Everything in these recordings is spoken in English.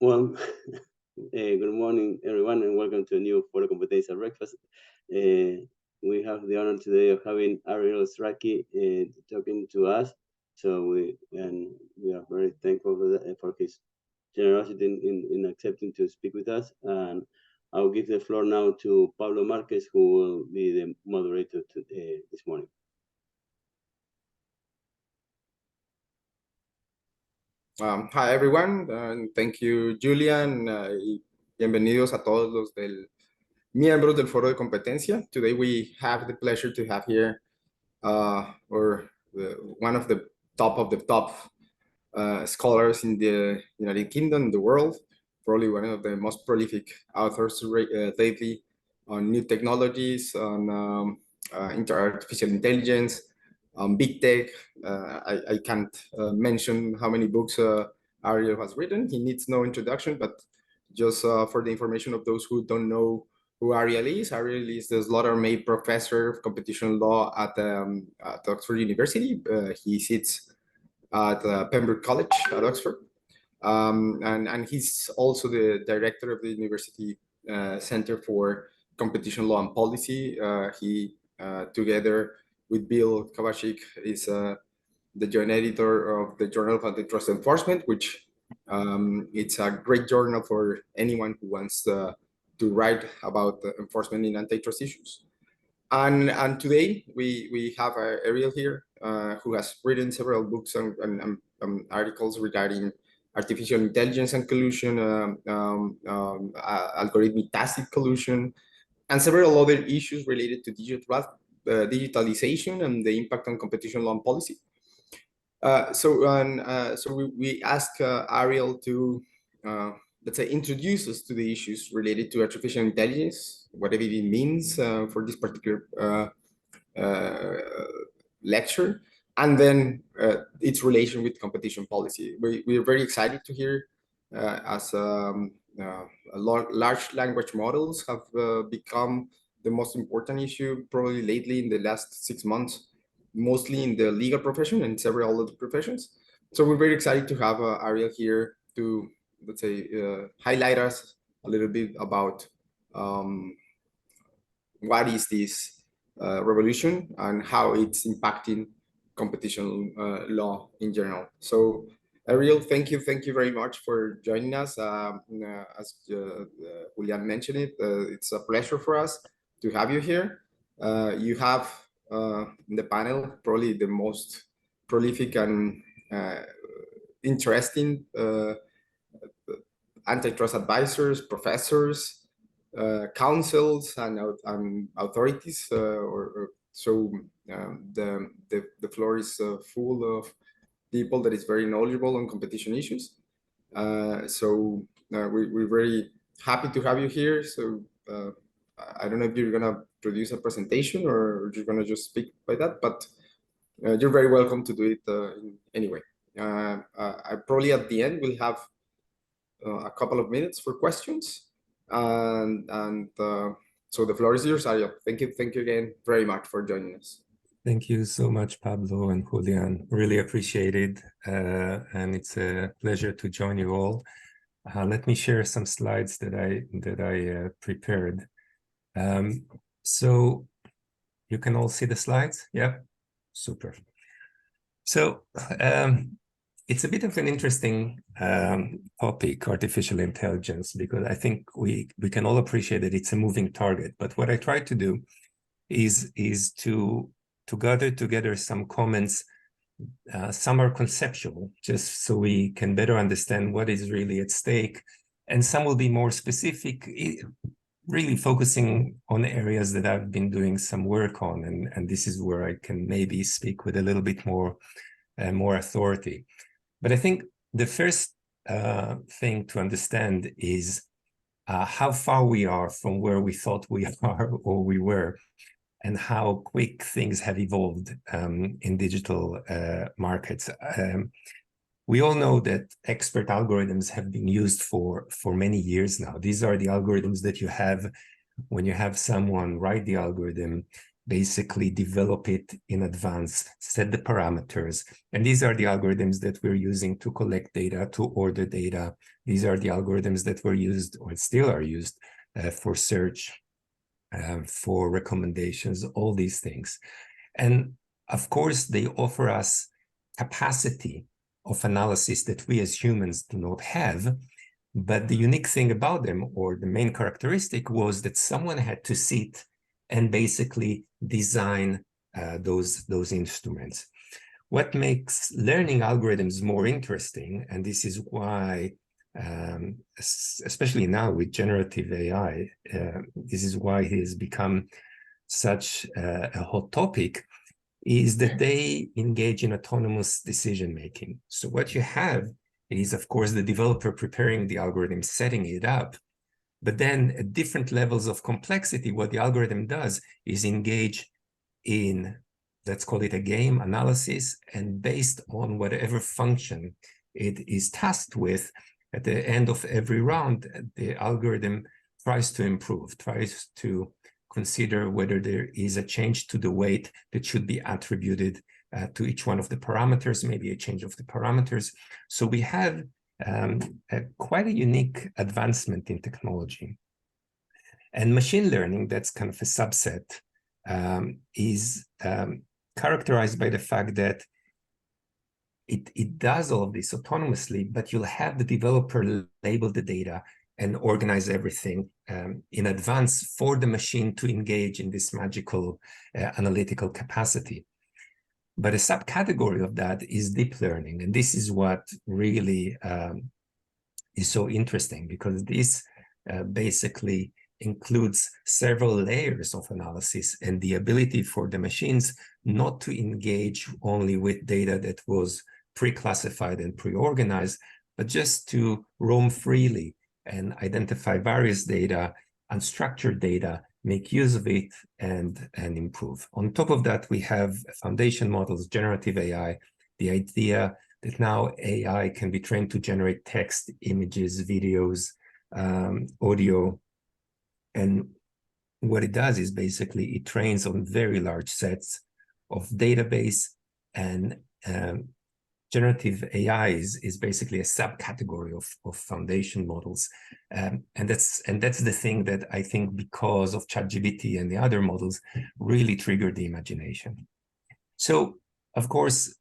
Well, good morning, everyone, and welcome to a new ForoCompetencia breakfast. We have the honor today of having Ariel Ezrachi talking to us. So we are very thankful for his generosity in accepting to speak with us. And I'll give the floor now to Pablo Marquez, who will be the moderator this morning. Hi everyone, and thank you Julian. Bienvenidos a todos los miembros del Foro de Competencia. Today we have the pleasure to have here one of the top scholars in the United Kingdom, the world, probably one of the most prolific authors lately on new technologies, on artificial intelligence, big tech. I can't mention how many books Ariel has written. He needs no introduction, but just for the information of those who don't know who Ariel is the Slaughter-May Professor of Competition Law at Oxford University. He sits at Pembroke College at Oxford. And he's also the director of the University Center for Competition Law and Policy. He, together with Bill Kovacic, is the joint editor of the Journal of Antitrust Enforcement, which it's a great journal for anyone who wants to write about enforcement in antitrust issues. And today we have Ariel here, who has written several books and articles regarding artificial intelligence and collusion, algorithmic tacit collusion, and several other issues related to digitalization and the impact on competition law and policy. So we asked Ariel to, let's say, introduce us to the issues related to artificial intelligence, whatever it means for this particular lecture, and then its relation with competition policy. We are very excited to hear as large language models have become the most important issue probably lately in the last 6 months, mostly in the legal profession and several other professions. So we're very excited to have Ariel here to, let's say, highlight us a little bit about what is this revolution and how it's impacting competition law in general. So Ariel, thank you very much for joining us. As Julian mentioned it, it's a pleasure for us to have you here. You have in the panel probably the most prolific and interesting antitrust advisors, professors, councils, and authorities. So the floor is full of people that is very knowledgeable on competition issues. So we're very happy to have you here. So I don't know if you're gonna produce a presentation or you're gonna just speak by that, but you're very welcome to do it anyway. I probably at the end will have a couple of minutes for questions, and so the floor is yours, Ariel. Thank you again very much for joining us. Thank you so much, Pablo and Julian. Really appreciate it, and it's a pleasure to join you all. Let me share some slides that I prepared. So you can all see the slides? Yeah, super. So it's a bit of an interesting topic, artificial intelligence, because I think we can all appreciate that it's a moving target. But what I try to do is to gather together some comments. Some are conceptual, just so we can better understand what is really at stake, and some will be more specific, really focusing on areas that I've been doing some work on, and this is where I can maybe speak with a little bit more authority. But I think the first thing to understand is how far we are from where we thought we are or we were, and how quick things have evolved in digital markets. We all know that expert algorithms have been used for many years now. These are the algorithms that you have when you have someone write the algorithm. basically develop it in advance, set the parameters. And these are the algorithms that we're using to collect data, to order data. These are the algorithms that were used or still are used for search, for recommendations, all these things. And of course, they offer us capacity of analysis that we as humans do not have. But the unique thing about them, or the main characteristic, was that someone had to sit and basically design those instruments. What makes learning algorithms more interesting, and this is why, especially now with generative AI, this is why it has become such a hot topic, is that they engage in autonomous decision-making. So what you have is, of course, the developer preparing the algorithm, setting it up, but then at different levels of complexity, what the algorithm does is engage in, let's call it a game analysis, and based on whatever function it is tasked with, at the end of every round, the algorithm tries to improve, tries to consider whether there is a change to the weight that should be attributed to each one of the parameters, maybe a change of the parameters. So we have quite a unique advancement in technology. And machine learning, that's kind of a subset, is characterized by the fact that it does all of this autonomously, but you'll have the developer label the data and organize everything in advance for the machine to engage in this magical analytical capacity. But a subcategory of that is deep learning. And this is what really is so interesting, because this basically includes several layers of analysis and the ability for the machines not to engage only with data that was pre-classified and pre-organized, but just to roam freely and identify various data, unstructured data, make use of it, and improve. On top of that, we have foundation models, generative AI, the idea that now AI can be trained to generate text, images, videos, audio. And what it does is basically it trains on very large sets of database, and generative AI is basically a subcategory of foundation models. And that's the thing that I think, because of ChatGPT and the other models, really triggered the imagination. So, of course,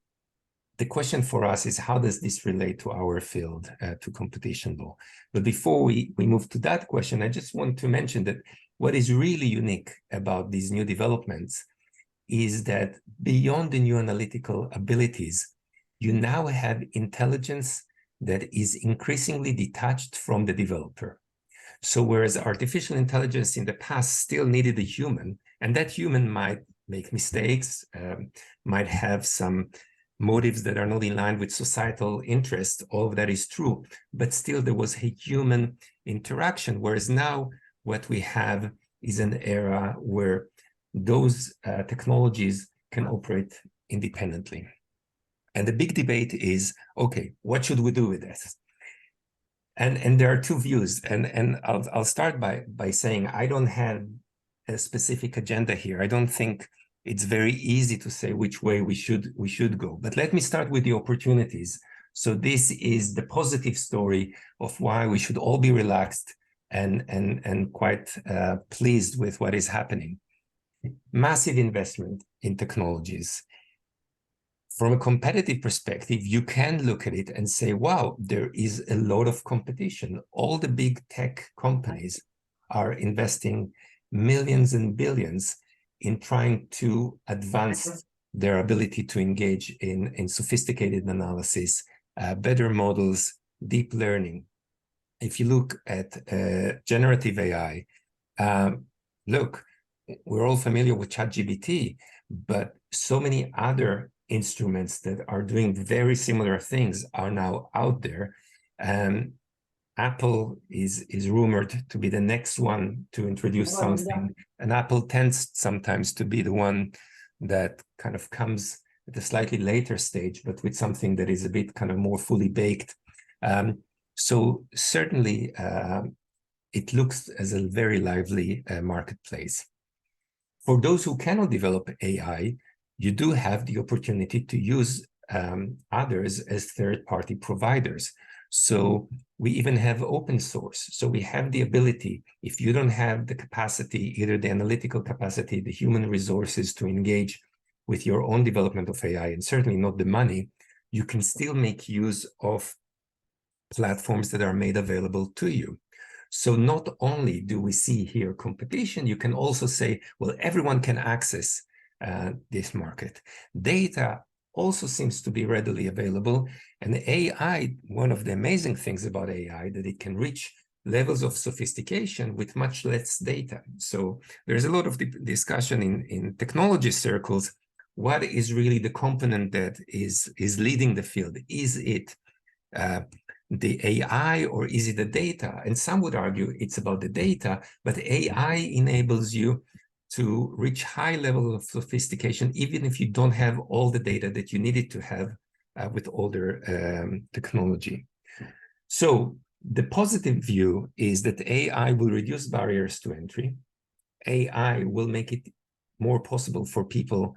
the question for us is, how does this relate to our field, to competition law? But before we move to that question, I just want to mention that what is really unique about these new developments is that beyond the new analytical abilities, you now have intelligence that is increasingly detached from the developer. So whereas artificial intelligence in the past still needed a human, and that human might make mistakes, might have some motives that are not in line with societal interest, all of that is true, but still there was a human interaction. Whereas now what we have is an era where those technologies can operate independently. And the big debate is, okay, what should we do with this? And there are two views, and I'll start by saying I don't have a specific agenda here. I don't think it's very easy to say which way we should go. But let me start with the opportunities. So this is the positive story of why we should all be relaxed and quite pleased with what is happening. Massive investment in technologies. From a competitive perspective, you can look at it and say, wow, there is a lot of competition. All the big tech companies are investing millions and billions in trying to advance their ability to engage in sophisticated analysis, better models, deep learning. If you look at generative AI, look, we're all familiar with ChatGPT, but so many other instruments that are doing very similar things are now out there. Apple is rumored to be the next one to introduce something, and Apple tends sometimes to be the one that kind of comes at a slightly later stage, but with something that is a bit kind of more fully baked. So certainly it looks as a very lively marketplace. For those who cannot develop AI, you do have the opportunity to use others as third-party providers. So we even have open source. So we have the ability, if you don't have the capacity, either the analytical capacity, the human resources to engage with your own development of AI, and certainly not the money, you can still make use of platforms that are made available to you. So not only do we see here competition, you can also say, well, everyone can access this market. Data also seems to be readily available. And AI, one of the amazing things about AI, that it can reach levels of sophistication with much less data. So there's a lot of discussion in technology circles. What is really the component that is leading the field? Is it the AI, or is it the data? And some would argue it's about the data, but AI enables you to reach high level of sophistication, even if you don't have all the data that you needed to have with older technology. So the positive view is that AI will reduce barriers to entry. AI will make it more possible for people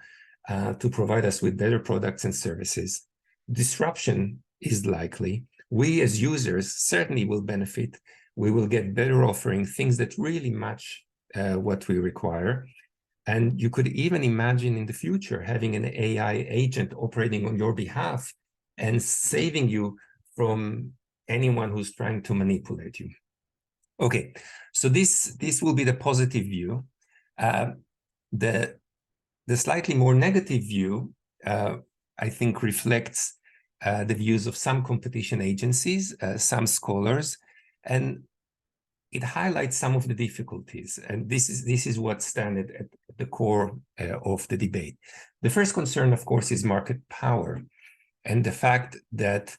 to provide us with better products and services. Disruption is likely. We as users certainly will benefit. We will get better offering, things that really match what we require. And you could even imagine in the future having an AI agent operating on your behalf and saving you from anyone who's trying to manipulate you. Okay, so this will be the positive view. The slightly more negative view, I think, reflects the views of some competition agencies, some scholars, and it highlights some of the difficulties. And this is what stands at the core of the debate. The first concern, of course, is market power and the fact that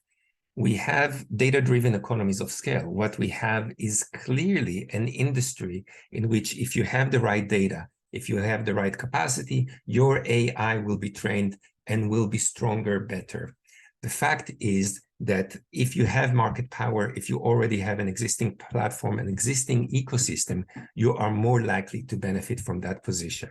we have data-driven economies of scale. What we have is clearly an industry in which, if you have the right data, if you have the right capacity, your AI will be trained and will be stronger, better. The fact is that if you have market power, if you already have an existing platform, an existing ecosystem, you are more likely to benefit from that position.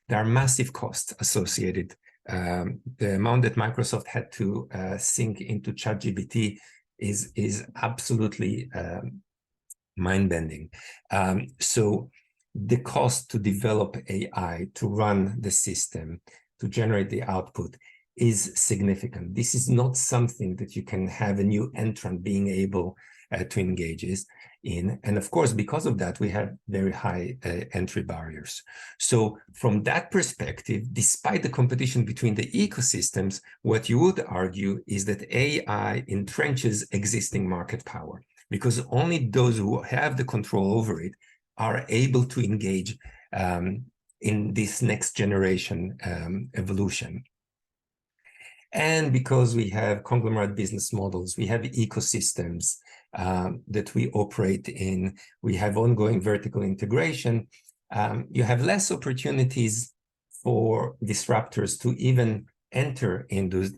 There are massive costs associated. The amount that Microsoft had to sink into ChatGPT is absolutely mind-bending. So the cost to develop AI, to run the system, to generate the output is significant. This is not something that you can have a new entrant being able to engage in. And of course, because of that, we have very high entry barriers. So from that perspective, despite the competition between the ecosystems, what you would argue is that AI entrenches existing market power, because only those who have the control over it are able to engage in this next generation evolution. And because we have conglomerate business models, we have ecosystems that we operate in, we have ongoing vertical integration, you have less opportunities for disruptors to even enter into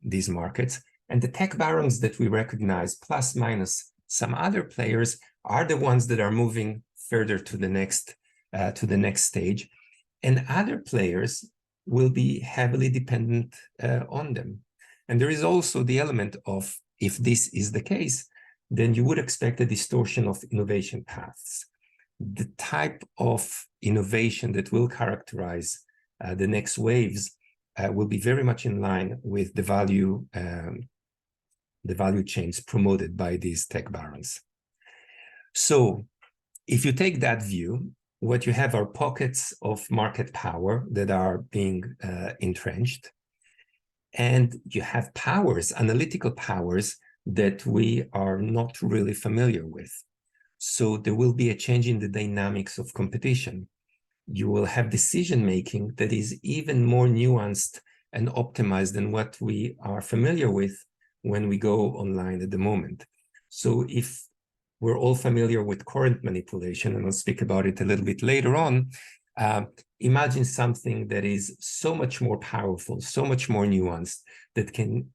these markets. And the tech barons that we recognize, plus minus some other players, are the ones that are moving further to the next stage. And other players will be heavily dependent on them. And there is also the element of, if this is the case, then you would expect a distortion of innovation paths. The type of innovation that will characterize the next waves will be very much in line with the value chains promoted by these tech barons. So if you take that view, what you have are pockets of market power that are being entrenched. And you have powers, analytical powers, that we are not really familiar with. So there will be a change in the dynamics of competition. You will have decision-making that is even more nuanced and optimized than what we are familiar with when we go online at the moment. So if we're all familiar with current manipulation, and I'll speak about it a little bit later on, imagine something that is so much more powerful, so much more nuanced, that can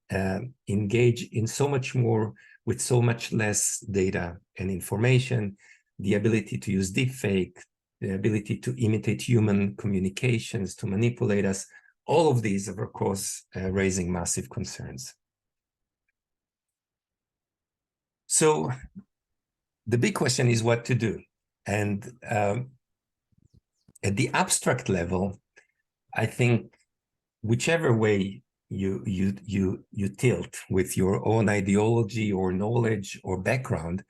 engage in so much more with so much less data and information, the ability to use deepfake, the ability to imitate human communications, to manipulate us. All of these are, of course, raising massive concerns. So the big question is what to do. And at the abstract level, I think whichever way you tilt with your own ideology or knowledge or background,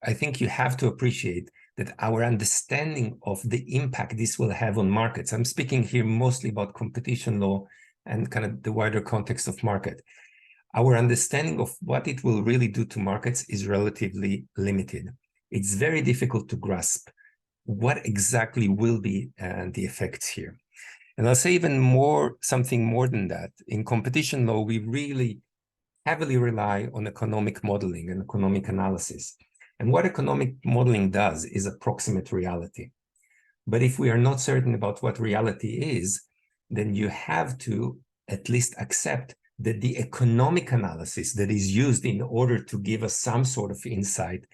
I think you have to appreciate that our understanding of the impact this will have on markets. I'm speaking here mostly about competition law and kind of the wider context of market. Our understanding of what it will really do to markets is relatively limited. It's very difficult to grasp what exactly will be the effects here. And I'll say even more, something more than that. In competition law, we really heavily rely on economic modeling and economic analysis. And what economic modeling does is approximate reality. But if we are not certain about what reality is, then you have to at least accept that the economic analysis that is used in order to give us some sort of insight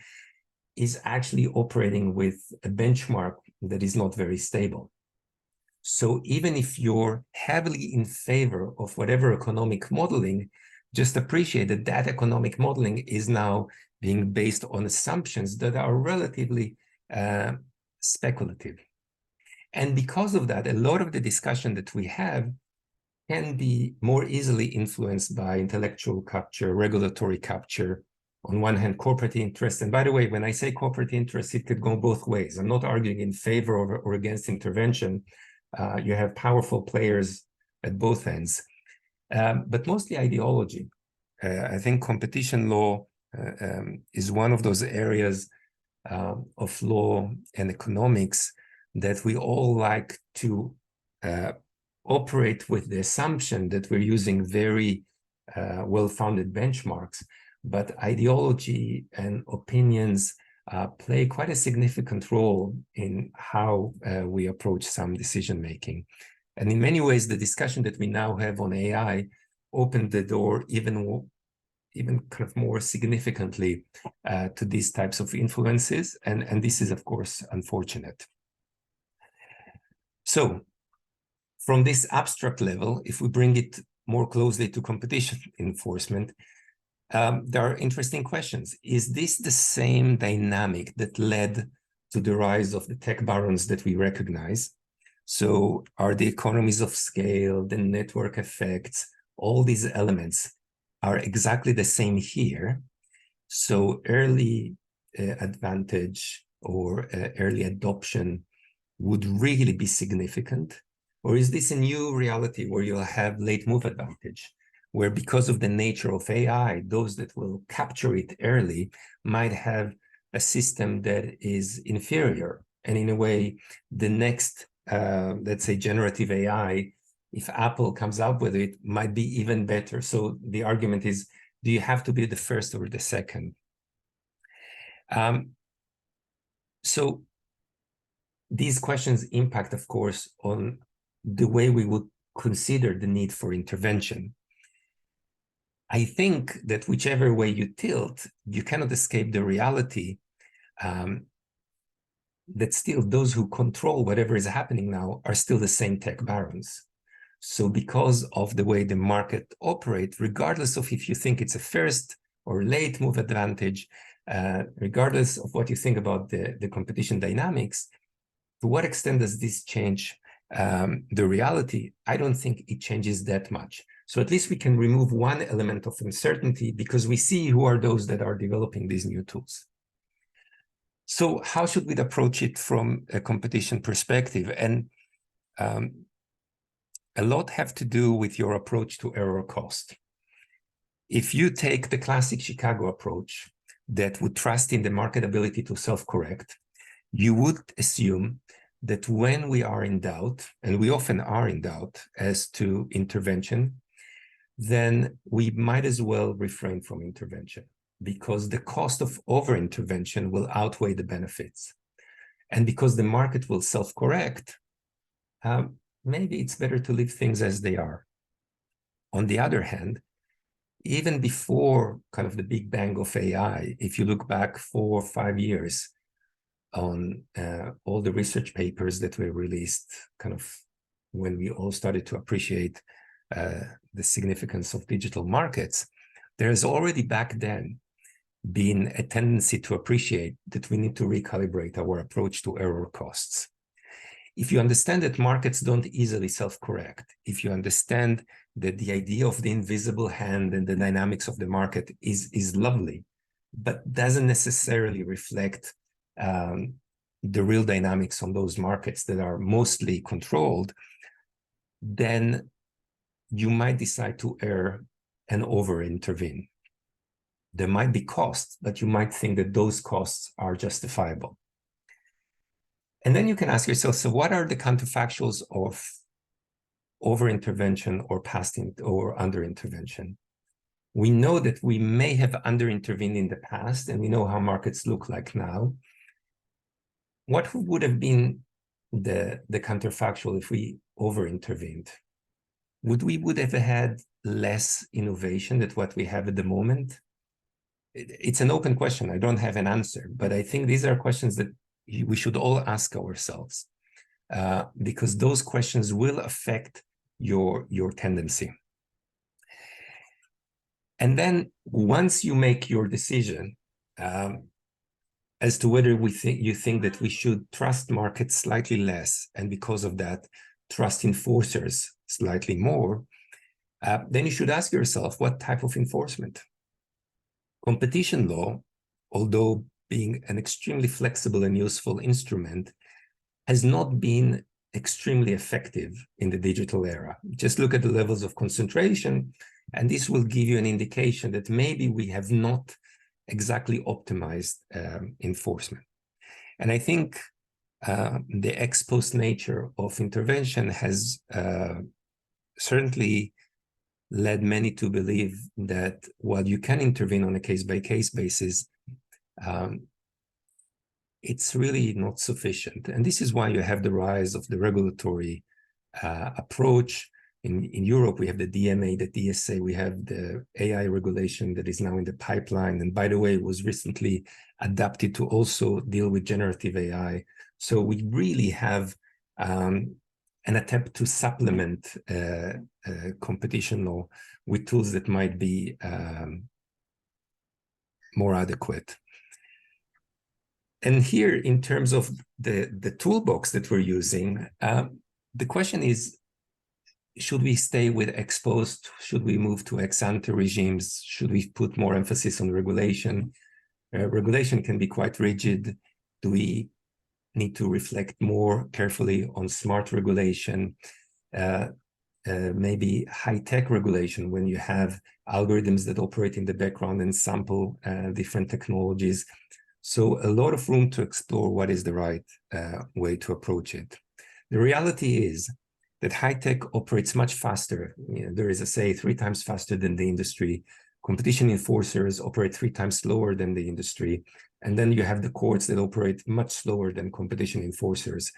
is actually operating with a benchmark that is not very stable. So even if you're heavily in favor of whatever economic modeling, just appreciate that that economic modeling is now being based on assumptions that are relatively speculative. And because of that, a lot of the discussion that we have can be more easily influenced by intellectual capture, regulatory capture, on one hand, corporate interest. And by the way, when I say corporate interest, it could go both ways. I'm not arguing in favor or against intervention. You have powerful players at both ends, but mostly ideology. I think competition law is one of those areas of law and economics that we all like to operate with the assumption that we're using very well-founded benchmarks, but ideology and opinions play quite a significant role in how we approach some decision-making. And in many ways, the discussion that we now have on AI opened the door even kind of more significantly to these types of influences. And this is, of course, unfortunate. So from this abstract level, if we bring it more closely to competition enforcement, there are interesting questions. Is this the same dynamic that led to the rise of the tech barons that we recognize? So are the economies of scale, the network effects, all these elements are exactly the same here? So early advantage or early adoption would really be significant? Or is this a new reality where you'll have late move advantage, where because of the nature of AI, those that will capture it early might have a system that is inferior? And in a way, the next, let's say, generative AI, if Apple comes up with it, might be even better. So the argument is, do you have to be the first or the second? So these questions impact, of course, on the way we would consider the need for intervention. I think that whichever way you tilt, you cannot escape the reality that still those who control whatever is happening now are still the same tech barons. So because of the way the market operates, regardless of if you think it's a first or late move advantage, regardless of what you think about the competition dynamics, to what extent does this change the reality? I don't think it changes that much. So at least we can remove one element of uncertainty because we see who are those that are developing these new tools. So how should we approach it from a competition perspective? And a lot have to do with your approach to error cost. If you take the classic Chicago approach that would trust in the market ability to self-correct, you would assume that when we are in doubt, and we often are in doubt as to intervention, then we might as well refrain from intervention because the cost of over-intervention will outweigh the benefits. And because the market will self-correct, maybe it's better to leave things as they are. On the other hand, even before kind of the big bang of AI, if you look back 4 or 5 years, on all the research papers that were released kind of when we all started to appreciate the significance of digital markets, there has already back then been a tendency to appreciate that we need to recalibrate our approach to error costs. If you understand that markets don't easily self-correct, if you understand that the idea of the invisible hand and the dynamics of the market is lovely, but doesn't necessarily reflect the real dynamics on those markets that are mostly controlled, then you might decide to err and over-intervene. There might be costs, but you might think that those costs are justifiable. And then you can ask yourself, so what are the counterfactuals of over-intervention or or under-intervention? We know that we may have under-intervened in the past, and we know how markets look like now. What would have been the counterfactual if we over-intervened? We would have had less innovation than what we have at the moment? It's an open question. I don't have an answer, but I think these are questions that we should all ask ourselves, because those questions will affect your tendency. And then once you make your decision as to whether you think that we should trust markets slightly less, and because of that, trust enforcers slightly more, then you should ask yourself, what type of enforcement? Competition law, although being an extremely flexible and useful instrument, has not been extremely effective in the digital era. Just look at the levels of concentration, and this will give you an indication that maybe we have not exactly optimized enforcement. And I think the ex post nature of intervention has certainly led many to believe that while you can intervene on a case-by-case basis, it's really not sufficient. And this is why you have the rise of the regulatory approach. In Europe, we have the DMA, the DSA, we have the AI regulation that is now in the pipeline. And by the way, it was recently adapted to also deal with generative AI. So we really have an attempt to supplement competition law with tools that might be more adequate. And here, in terms of the toolbox that we're using, the question is, should we stay with ex post? Should we move to ex ante regimes? Should we put more emphasis on regulation? Regulation can be quite rigid. Do we need to reflect more carefully on smart regulation? Maybe high-tech regulation, when you have algorithms that operate in the background and sample different technologies. So a lot of room to explore what is the right way to approach it. The reality is that high-tech operates much faster. There is a say 3 times faster than the industry. Competition enforcers operate 3 times slower than the industry. And then you have the courts that operate much slower than competition enforcers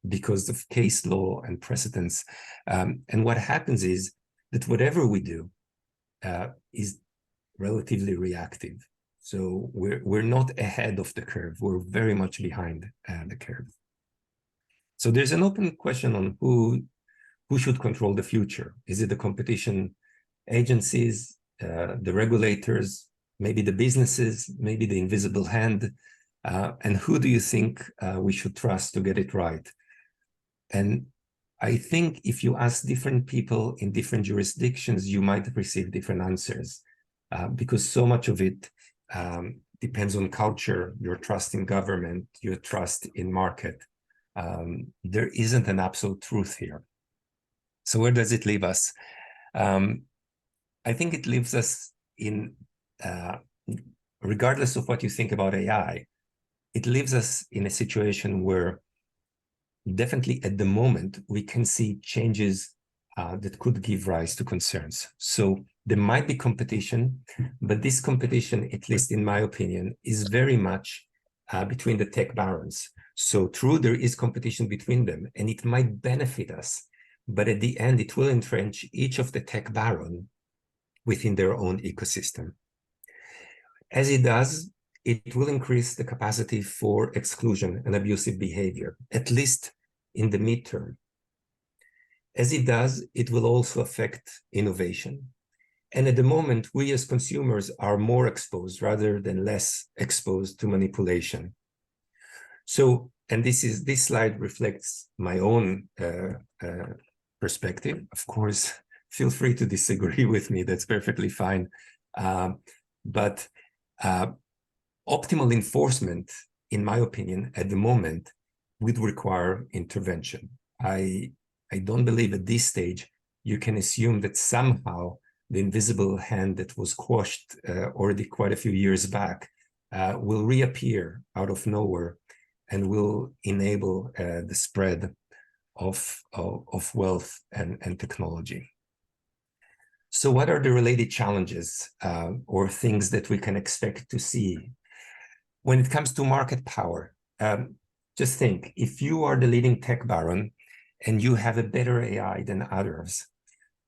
because of case law and precedents. And what happens is that whatever we do is relatively reactive. So we're not ahead of the curve. We're very much behind the curve. So there's an open question on who should control the future. Is it the competition agencies, the regulators, maybe the businesses, maybe the invisible hand? And who do you think we should trust to get it right? And I think if you ask different people in different jurisdictions, you might receive different answers because so much of it depends on culture, your trust in government, your trust in market. There isn't an absolute truth here. So where does it leave us? I think it leaves us in, regardless of what you think about AI, it leaves us in a situation where definitely at the moment, we can see changes that could give rise to concerns. So there might be competition, but this competition, at least in my opinion, is very much between the tech barons. So true, there is competition between them, and it might benefit us, but at the end, it will entrench each of the tech baron within their own ecosystem. As it does, it will increase the capacity for exclusion and abusive behavior, at least in the midterm. As it does, it will also affect innovation. And at the moment, we as consumers are more exposed rather than less exposed to manipulation. So, and this slide reflects my own perspective. Of course, feel free to disagree with me. That's perfectly fine. But optimal enforcement, in my opinion, at the moment, would require intervention. I don't believe at this stage you can assume that somehow the invisible hand that was quashed already quite a few years back will reappear out of nowhere and will enable the spread of wealth and technology. So what are the related challenges or things that we can expect to see? When it comes to market power, just think, if you are the leading tech baron and you have a better AI than others,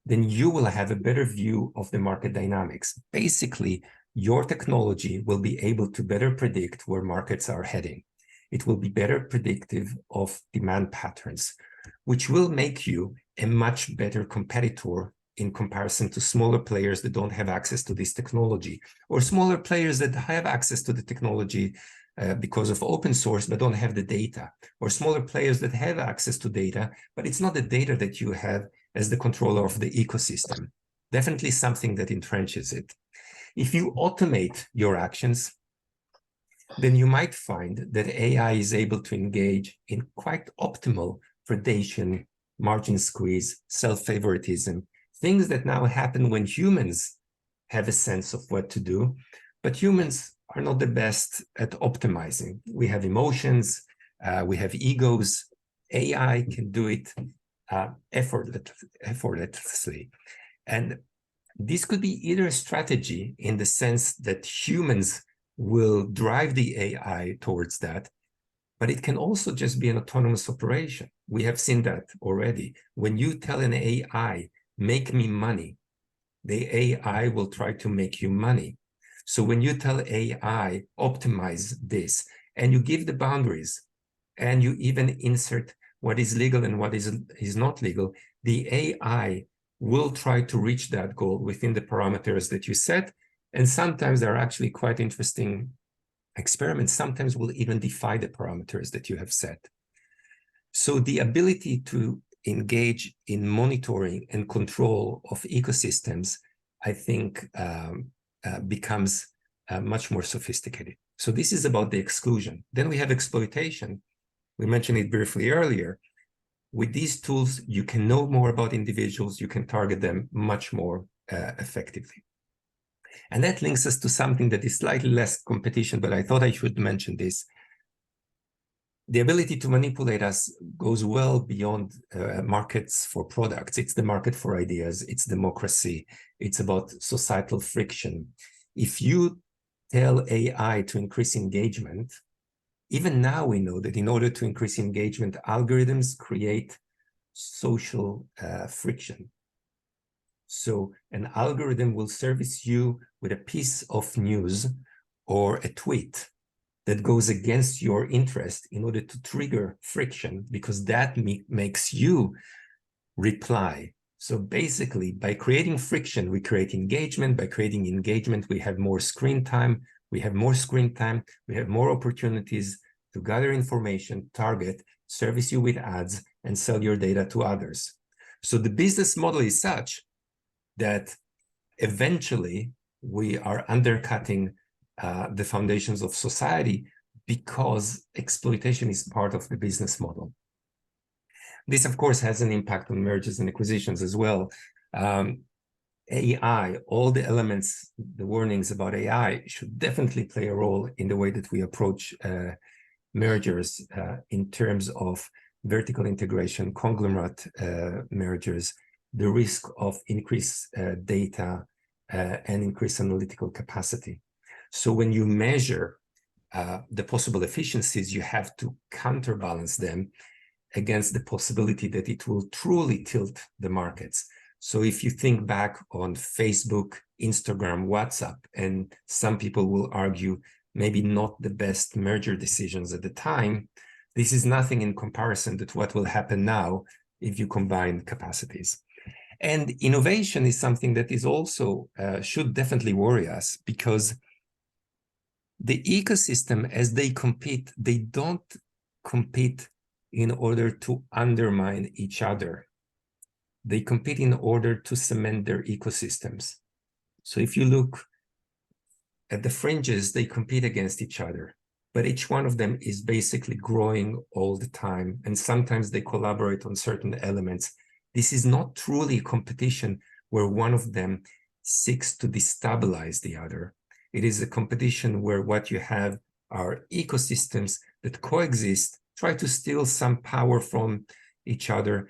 then you will have a better view of the market dynamics. Basically, your technology will be able to better predict where markets are heading. It will be better predictive of demand patterns, which will make you a much better competitor in comparison to smaller players that don't have access to this technology, or smaller players that have access to the technology because of open source but don't have the data, or smaller players that have access to data, but it's not the data that you have as the controller of the ecosystem. Definitely something that entrenches it. If you automate your actions, then you might find that AI is able to engage in quite optimal predation, margin squeeze, self-favoritism, things that now happen when humans have a sense of what to do, but humans are not the best at optimizing. We have emotions, we have egos. AI can do it effortlessly. And this could be either a strategy in the sense that humans will drive the AI towards that, but it can also just be an autonomous operation. We have seen that already. When you tell an AI, make me money, the AI will try to make you money. So when you tell AI, optimize this, and you give the boundaries, and you even insert what is legal and what is not legal, the AI will try to reach that goal within the parameters that you set. And sometimes there are actually quite interesting experiments. Sometimes will even defy the parameters that you have set. So the ability to engage in monitoring and control of ecosystems, I think, becomes much more sophisticated. So this is about the exclusion. Then we have exploitation. We mentioned it briefly earlier. With these tools, you can know more about individuals. You can target them much more effectively. And that links us to something that is slightly less competition, but I thought I should mention this. The ability to manipulate us goes well beyond markets for products. It's the market for ideas. It's democracy. It's about societal friction. If you tell AI to increase engagement, even now we know that in order to increase engagement, algorithms create social friction. So an algorithm will service you with a piece of news or a tweet that goes against your interest in order to trigger friction, because that makes you reply. So basically, by creating friction, we create engagement. By creating engagement, we have more screen time. We have more screen time. We have more opportunities to gather information, target, service you with ads, and sell your data to others. So the business model is such that eventually we are undercutting the foundations of society because exploitation is part of the business model. This, of course, has an impact on mergers and acquisitions as well. AI, all the elements, the warnings about AI should definitely play a role in the way that we approach mergers in terms of vertical integration, conglomerate mergers, the risk of increased data and increased analytical capacity. So when you measure the possible efficiencies, you have to counterbalance them against the possibility that it will truly tilt the markets. So if you think back on Facebook, Instagram, WhatsApp, and some people will argue maybe not the best merger decisions at the time, this is nothing in comparison to what will happen now if you combine capacities. And innovation is something that is also should definitely worry us, because the ecosystem, as they compete, they don't compete in order to undermine each other. They compete in order to cement their ecosystems. So if you look at the fringes, they compete against each other, but each one of them is basically growing all the time, and sometimes they collaborate on certain elements. This is not truly competition where one of them seeks to destabilize the other. It is a competition where what you have are ecosystems that coexist, try to steal some power from each other.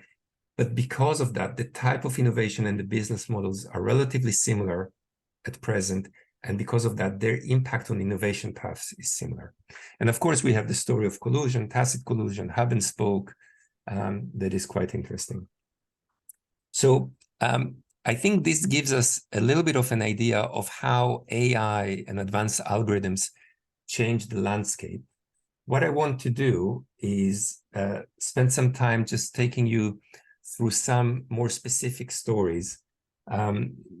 But because of that, the type of innovation and the business models are relatively similar at present. And because of that, their impact on innovation paths is similar. And of course, we have the story of collusion, tacit collusion, hub and spoke, that is quite interesting. So I think this gives us a little bit of an idea of how AI and advanced algorithms change the landscape. What I want to do is spend some time just taking you through some more specific stories.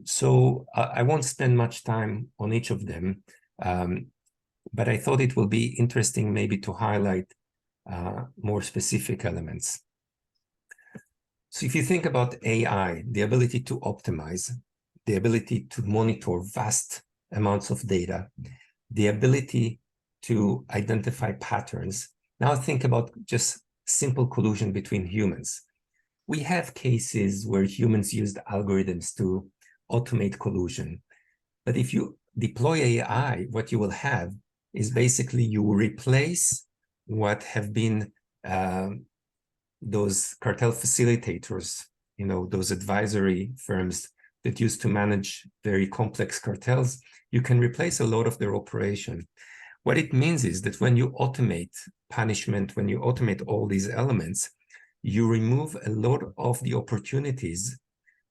So I won't spend much time on each of them, but I thought it will be interesting maybe to highlight more specific elements. So if you think about AI, the ability to optimize, the ability to monitor vast amounts of data, the ability to identify patterns. Now think about just simple collusion between humans. We have cases where humans used algorithms to automate collusion. But if you deploy AI, what you will have is basically you replace what have been those cartel facilitators, those advisory firms that used to manage very complex cartels. You can replace a lot of their operation. What it means is that when you automate punishment, when you automate all these elements, you remove a lot of the opportunities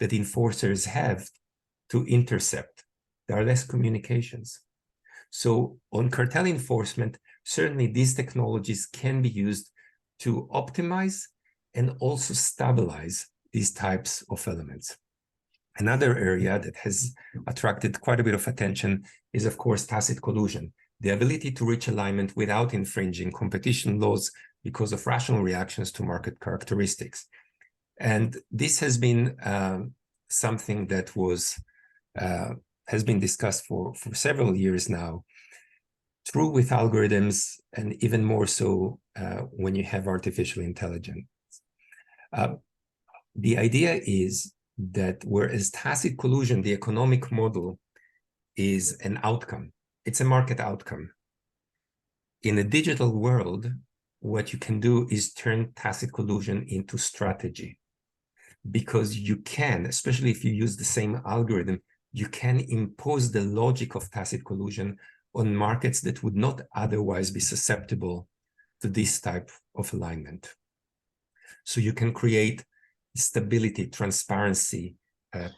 that enforcers have to intercept. There are less communications. So on cartel enforcement, certainly these technologies can be used to optimize and also stabilize these types of elements. Another area that has attracted quite a bit of attention is, of course, tacit collusion, the ability to reach alignment without infringing competition laws because of rational reactions to market characteristics. And this has been something that has been discussed for several years now, true with algorithms, and even more so when you have artificial intelligence. The idea is that whereas tacit collusion, the economic model, is an outcome, it's a market outcome. In a digital world, what you can do is turn tacit collusion into strategy, because you can, especially if you use the same algorithm, you can impose the logic of tacit collusion on markets that would not otherwise be susceptible to this type of alignment. So you can create stability, transparency,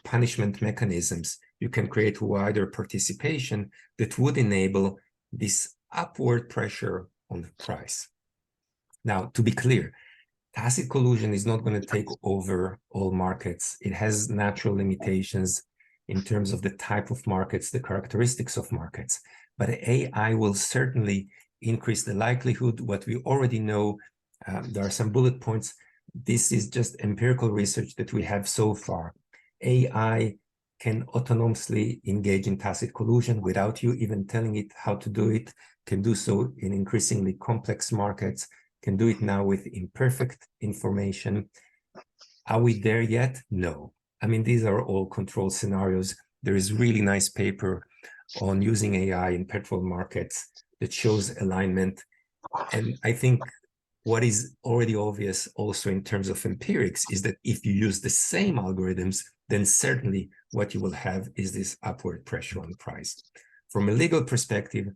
punishment mechanisms. You can create wider participation that would enable this upward pressure on the price. Now, to be clear, tacit collusion is not going to take over all markets. It has natural limitations in terms of the type of markets, the characteristics of markets. But AI will certainly increase the likelihood. What we already know, there are some bullet points. This is just empirical research that we have so far. AI can autonomously engage in tacit collusion without you even telling it how to do it, can do so in increasingly complex markets, can do it now with imperfect information. Are we there yet? No. I mean, these are all control scenarios. There is really nice paper on using AI in petrol markets that shows alignment. And I think what is already obvious also in terms of empirics is that if you use the same algorithms, then certainly what you will have is this upward pressure on price. From a legal perspective,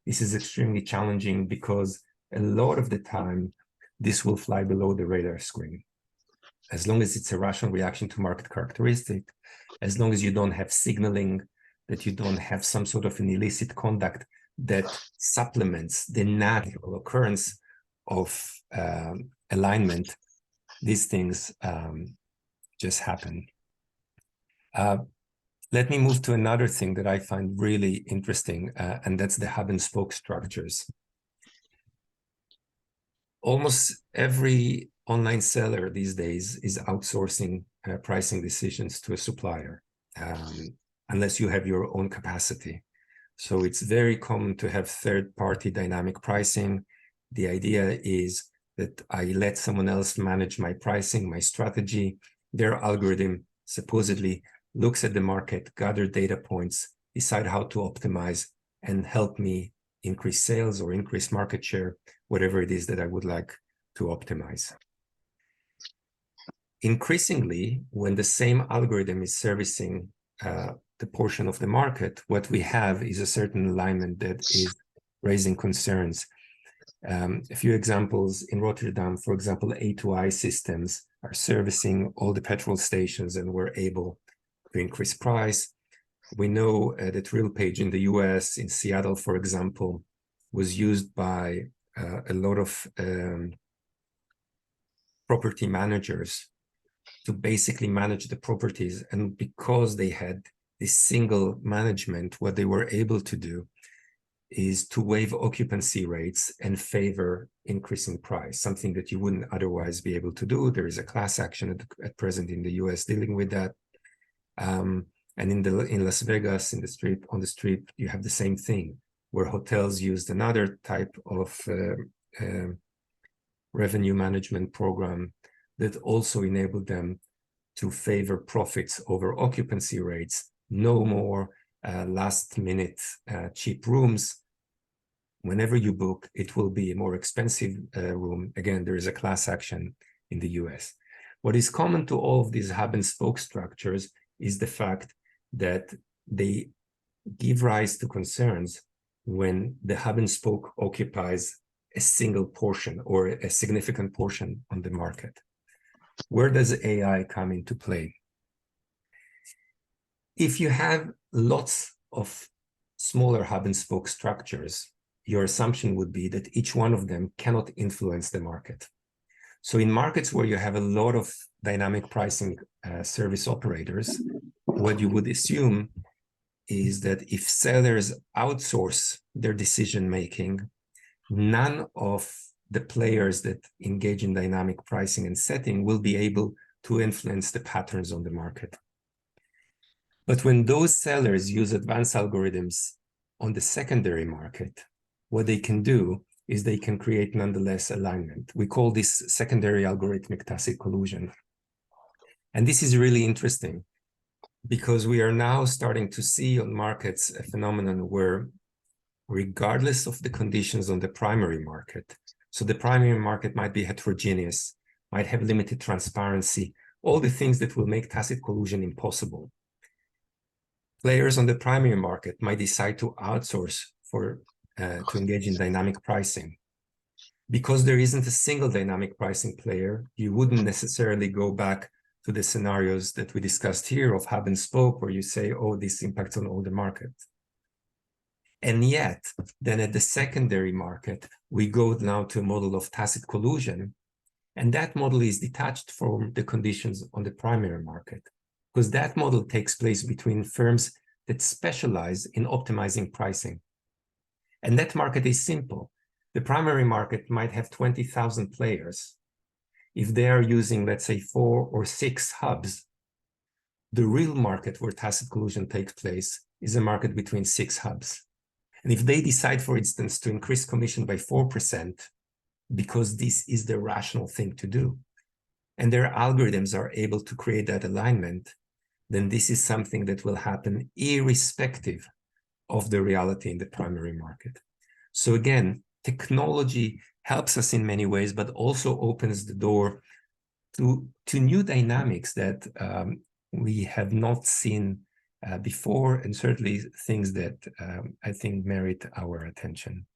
this is extremely challenging because a lot of the time, this will fly below the radar screen. As long as it's a rational reaction to market characteristic, as long as you don't have signaling, that you don't have some sort of an illicit conduct that supplements the natural occurrence of alignment, these things just happen. Let me move to another thing that I find really interesting, and that's the hub and spoke structures. Almost every online seller these days is outsourcing pricing decisions to a supplier, unless you have your own capacity. So it's very common to have third-party dynamic pricing. The idea is that I let someone else manage my pricing, my strategy. Their algorithm supposedly looks at the market, gather data points, decide how to optimize, and help me increase sales or increase market share, whatever it is that I would like to optimize. Increasingly, when the same algorithm is servicing the portion of the market, what we have is a certain alignment that is raising concerns. A few examples in Rotterdam, for example, A2I systems are servicing all the petrol stations and were able to increase price. We know that RealPage in the US, in Seattle, for example, was used by a lot of property managers to basically manage the properties. And because they had this single management, what they were able to do is to waive occupancy rates and favor increasing price, something that you wouldn't otherwise be able to do. There is a class action at present in the US dealing with that. And in Las Vegas, on the street, you have the same thing, where hotels used another type of revenue management program that also enabled them to favor profits over occupancy rates. No more last-minute cheap rooms. Whenever you book, it will be a more expensive room. Again, there is a class action in the US. What is common to all of these hub and spoke structures is the fact that they give rise to concerns when the hub and spoke occupies a single portion or a significant portion on the market. Where does AI come into play? If you have lots of smaller hub and spoke structures, your assumption would be that each one of them cannot influence the market. So in markets where you have a lot of dynamic pricing service operators, what you would assume is that if sellers outsource their decision-making, none of the players that engage in dynamic pricing and setting will be able to influence the patterns on the market. But when those sellers use advanced algorithms on the secondary market, what they can do is they can create nonetheless alignment. We call this secondary algorithmic tacit collusion. And this is really interesting because we are now starting to see on markets a phenomenon where, regardless of the conditions on the primary market, so the primary market might be heterogeneous, might have limited transparency, all the things that will make tacit collusion impossible. Players on the primary market might decide to outsource to engage in dynamic pricing. Because there isn't a single dynamic pricing player, you wouldn't necessarily go back to the scenarios that we discussed here of hub and spoke, where you say, oh, this impacts on all the market. And yet, then at the secondary market, we go now to a model of tacit collusion, and that model is detached from the conditions on the primary market, because that model takes place between firms that specialize in optimizing pricing. And that market is simple. The primary market might have 20,000 players. If they are using, let's say, 4 or 6 hubs, the real market where tacit collusion takes place is a market between 6 hubs. And if they decide, for instance, to increase commission by 4%, because this is the rational thing to do, and their algorithms are able to create that alignment, then this is something that will happen irrespective of the reality in the primary market. So again, technology helps us in many ways, but also opens the door to new dynamics that we have not seen before, and certainly things that I think merit our attention.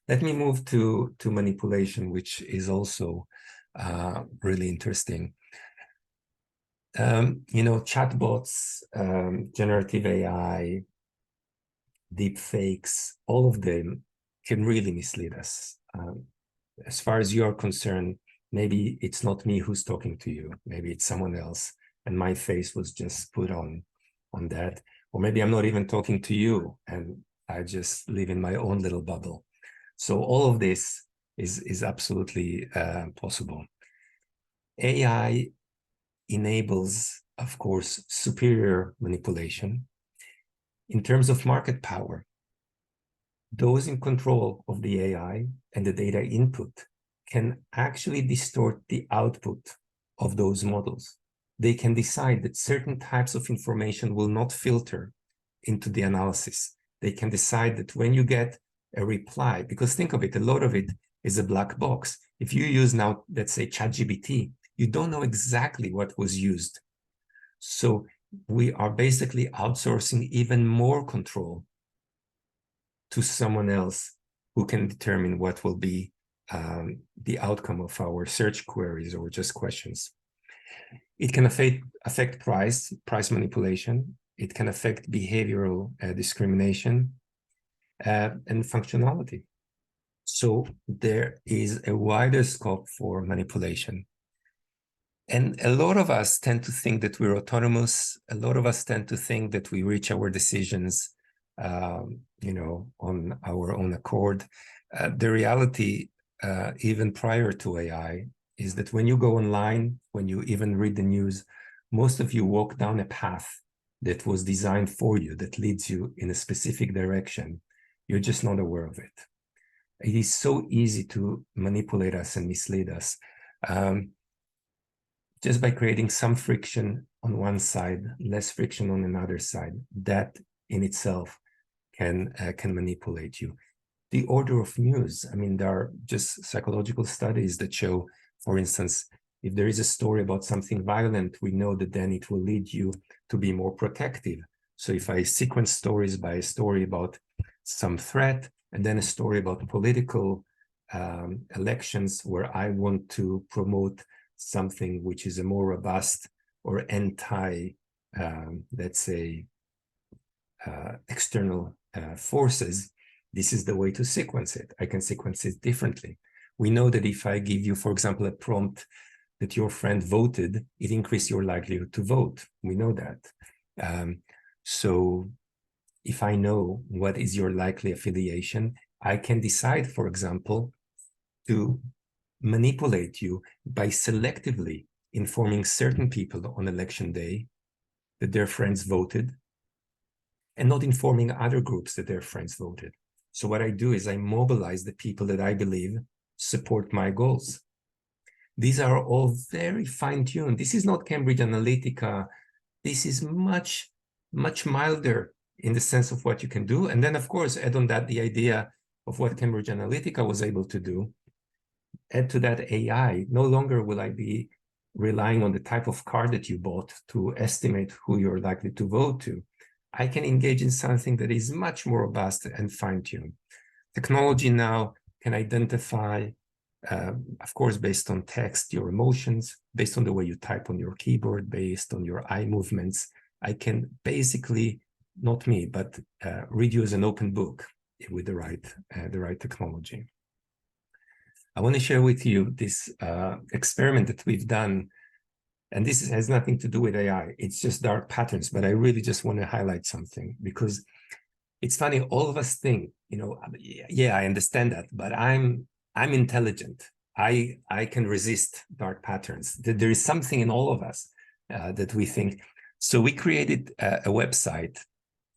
Let me move to manipulation, which is also really interesting. You know, chatbots, generative AI, deep fakes, all of them can really mislead us. As far as you're concerned, maybe it's not me who's talking to you. Maybe it's someone else, and my face was just put on that. Or maybe I'm not even talking to you, and I just live in my own little bubble. So all of this is absolutely possible. AI enables, of course, superior manipulation. In terms of market power, those in control of the AI and the data input can actually distort the output of those models. They can decide that certain types of information will not filter into the analysis. They can decide that when you get a reply, because think of it, a lot of it is a black box. If you use now, let's say, ChatGPT, you don't know exactly what was used. So we are basically outsourcing even more control to someone else who can determine what will be the outcome of our search queries or just questions. It can affect price manipulation. It can affect behavioral discrimination and functionality. So there is a wider scope for manipulation. And a lot of us tend to think that we're autonomous. A lot of us tend to think that we reach our decisions, on our own accord. The reality, even prior to AI, is that when you go online, when you even read the news, most of you walk down a path that was designed for you, that leads you in a specific direction. You're just not aware of it. It is so easy to manipulate us and mislead us. Just by creating some friction on one side, less friction on another side, that in itself can manipulate you. The order of news, I mean, there are just psychological studies that show, for instance, if there is a story about something violent, we know that then it will lead you to be more protective. So if I sequence stories by a story about some threat, and then a story about political elections where I want to promote something which is a more robust or anti, let's say, external forces, this is the way to sequence it. I can sequence it differently. We know that if I give you, for example, a prompt that your friend voted, it increases your likelihood to vote. We know that. So if I know what is your likely affiliation, I can decide, for example, to manipulate you by selectively informing certain people on election day that their friends voted and not informing other groups that their friends voted. So what I do is I mobilize the people that I believe support my goals. These are all very fine-tuned. This is not Cambridge Analytica. This is much, much milder in the sense of what you can do. And then, of course, add on that the idea of what Cambridge Analytica was able to do. Add to that AI. No longer will I be relying on the type of car that you bought to estimate who you're likely to vote to. I can engage in something that is much more robust and fine-tuned. Technology now can identify, of course, based on text, your emotions, based on the way you type on your keyboard, based on your eye movements. I can basically, not me, but read you as an open book with the right technology. I want to share with you this experiment that we've done, and this has nothing to do with AI. It's just dark patterns, but I really just want to highlight something because it's funny. All of us think, yeah, I understand that, but I'm intelligent. I can resist dark patterns. There is something in all of us that we think. So we created a website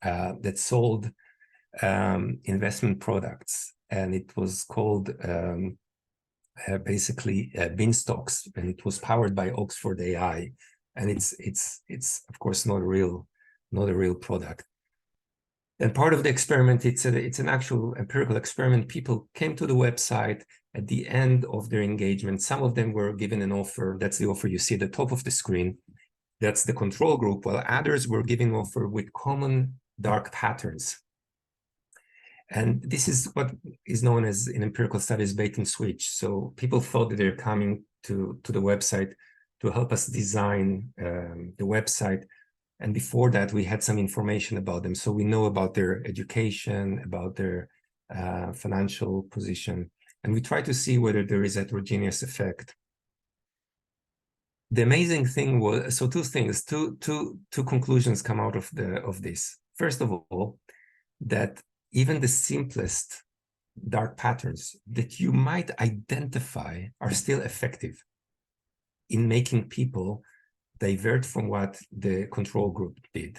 that sold investment products, and it was called basically Beanstalks, and it was powered by Oxford AI, and it's of course not a real product. And part of the experiment, it's an actual empirical experiment. People came to the website at the end of their engagement. Some of them were given an offer. That's the offer you see at the top of the screen. That's the control group, while others were given offer with common dark patterns. And this is what is known as in empirical studies bait and switch. So people thought that they're coming to the website to help us design the website And before that, we had some information about them. So we know about their education, about their financial position. And we try to see whether there is a heterogeneous effect. The amazing thing was, so two things, two conclusions come out of this. First of all, that even the simplest dark patterns that you might identify are still effective in making people divert from what the control group did.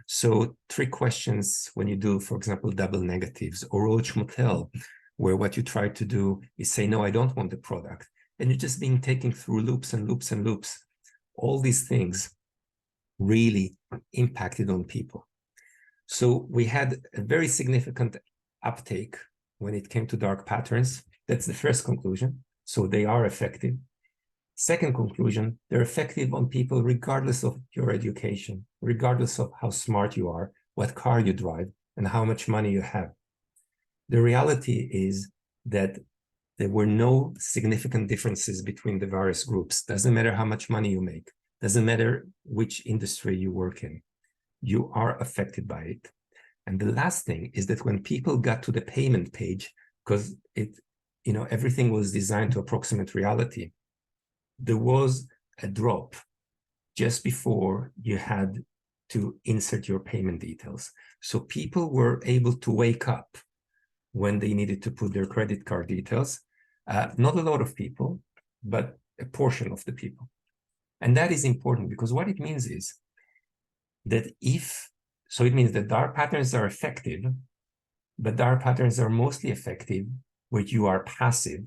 So trick questions when you do, for example, double negatives, or Roach Motel, where what you try to do is say, no, I don't want the product. And you're just being taken through loops and loops and loops. All these things really impacted on people. So we had a very significant uptake when it came to dark patterns. That's the first conclusion. So they are effective. Second conclusion, they're effective on people regardless of your education, regardless of how smart you are, what car you drive, and how much money you have. The reality is that there were no significant differences between the various groups. Doesn't matter how much money you make. Doesn't matter which industry you work in. You are affected by it. And the last thing is that when people got to the payment page, because everything was designed to approximate reality, there was a drop just before you had to insert your payment details. So people were able to wake up when they needed to put their credit card details. Not a lot of people, but a portion of the people. And that is important because what it means is that it means that dark patterns are effective, but dark patterns are mostly effective where you are passive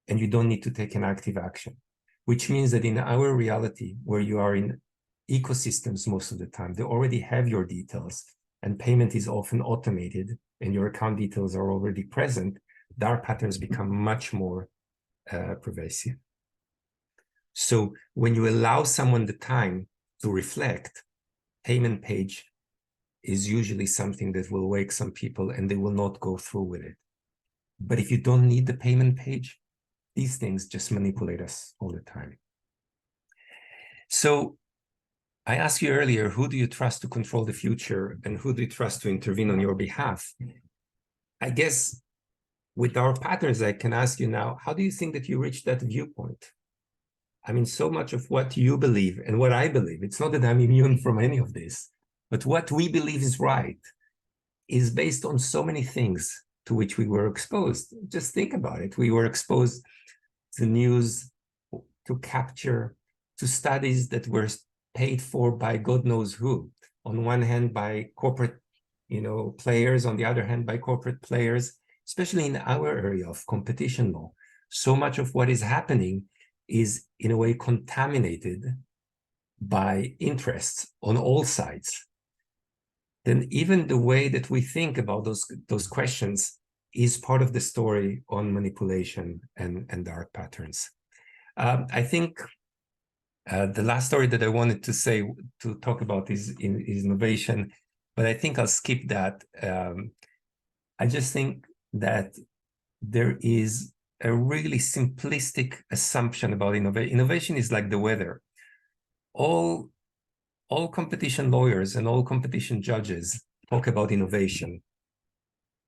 and you don't need to take an active action, which means that in our reality, where you are in ecosystems most of the time, they already have your details and payment is often automated and your account details are already present, dark patterns become much more pervasive. So when you allow someone the time to reflect, payment page is usually something that will wake some people and they will not go through with it. But if you don't need the payment page, these things just manipulate us all the time. So I asked you earlier, who do you trust to control the future and who do you trust to intervene on your behalf? I guess with our patterns, I can ask you now, how do you think that you reached that viewpoint? I mean, so much of what you believe and what I believe, it's not that I'm immune from any of this, but what we believe is right is based on so many things to which we were exposed. Just think about it. We were exposed to news, to capture, to studies that were paid for by God knows who. On one hand, by corporate, players. On the other hand, by corporate players, especially in our area of competition law. So much of what is happening is in a way contaminated by interests on all sides. Then even the way that we think about those questions is part of the story on manipulation and dark patterns. I think the last story that I wanted to talk about is innovation, but I think I'll skip that. I just think that there is a really simplistic assumption about innovation. Innovation is like the weather. All competition lawyers and all competition judges talk about innovation,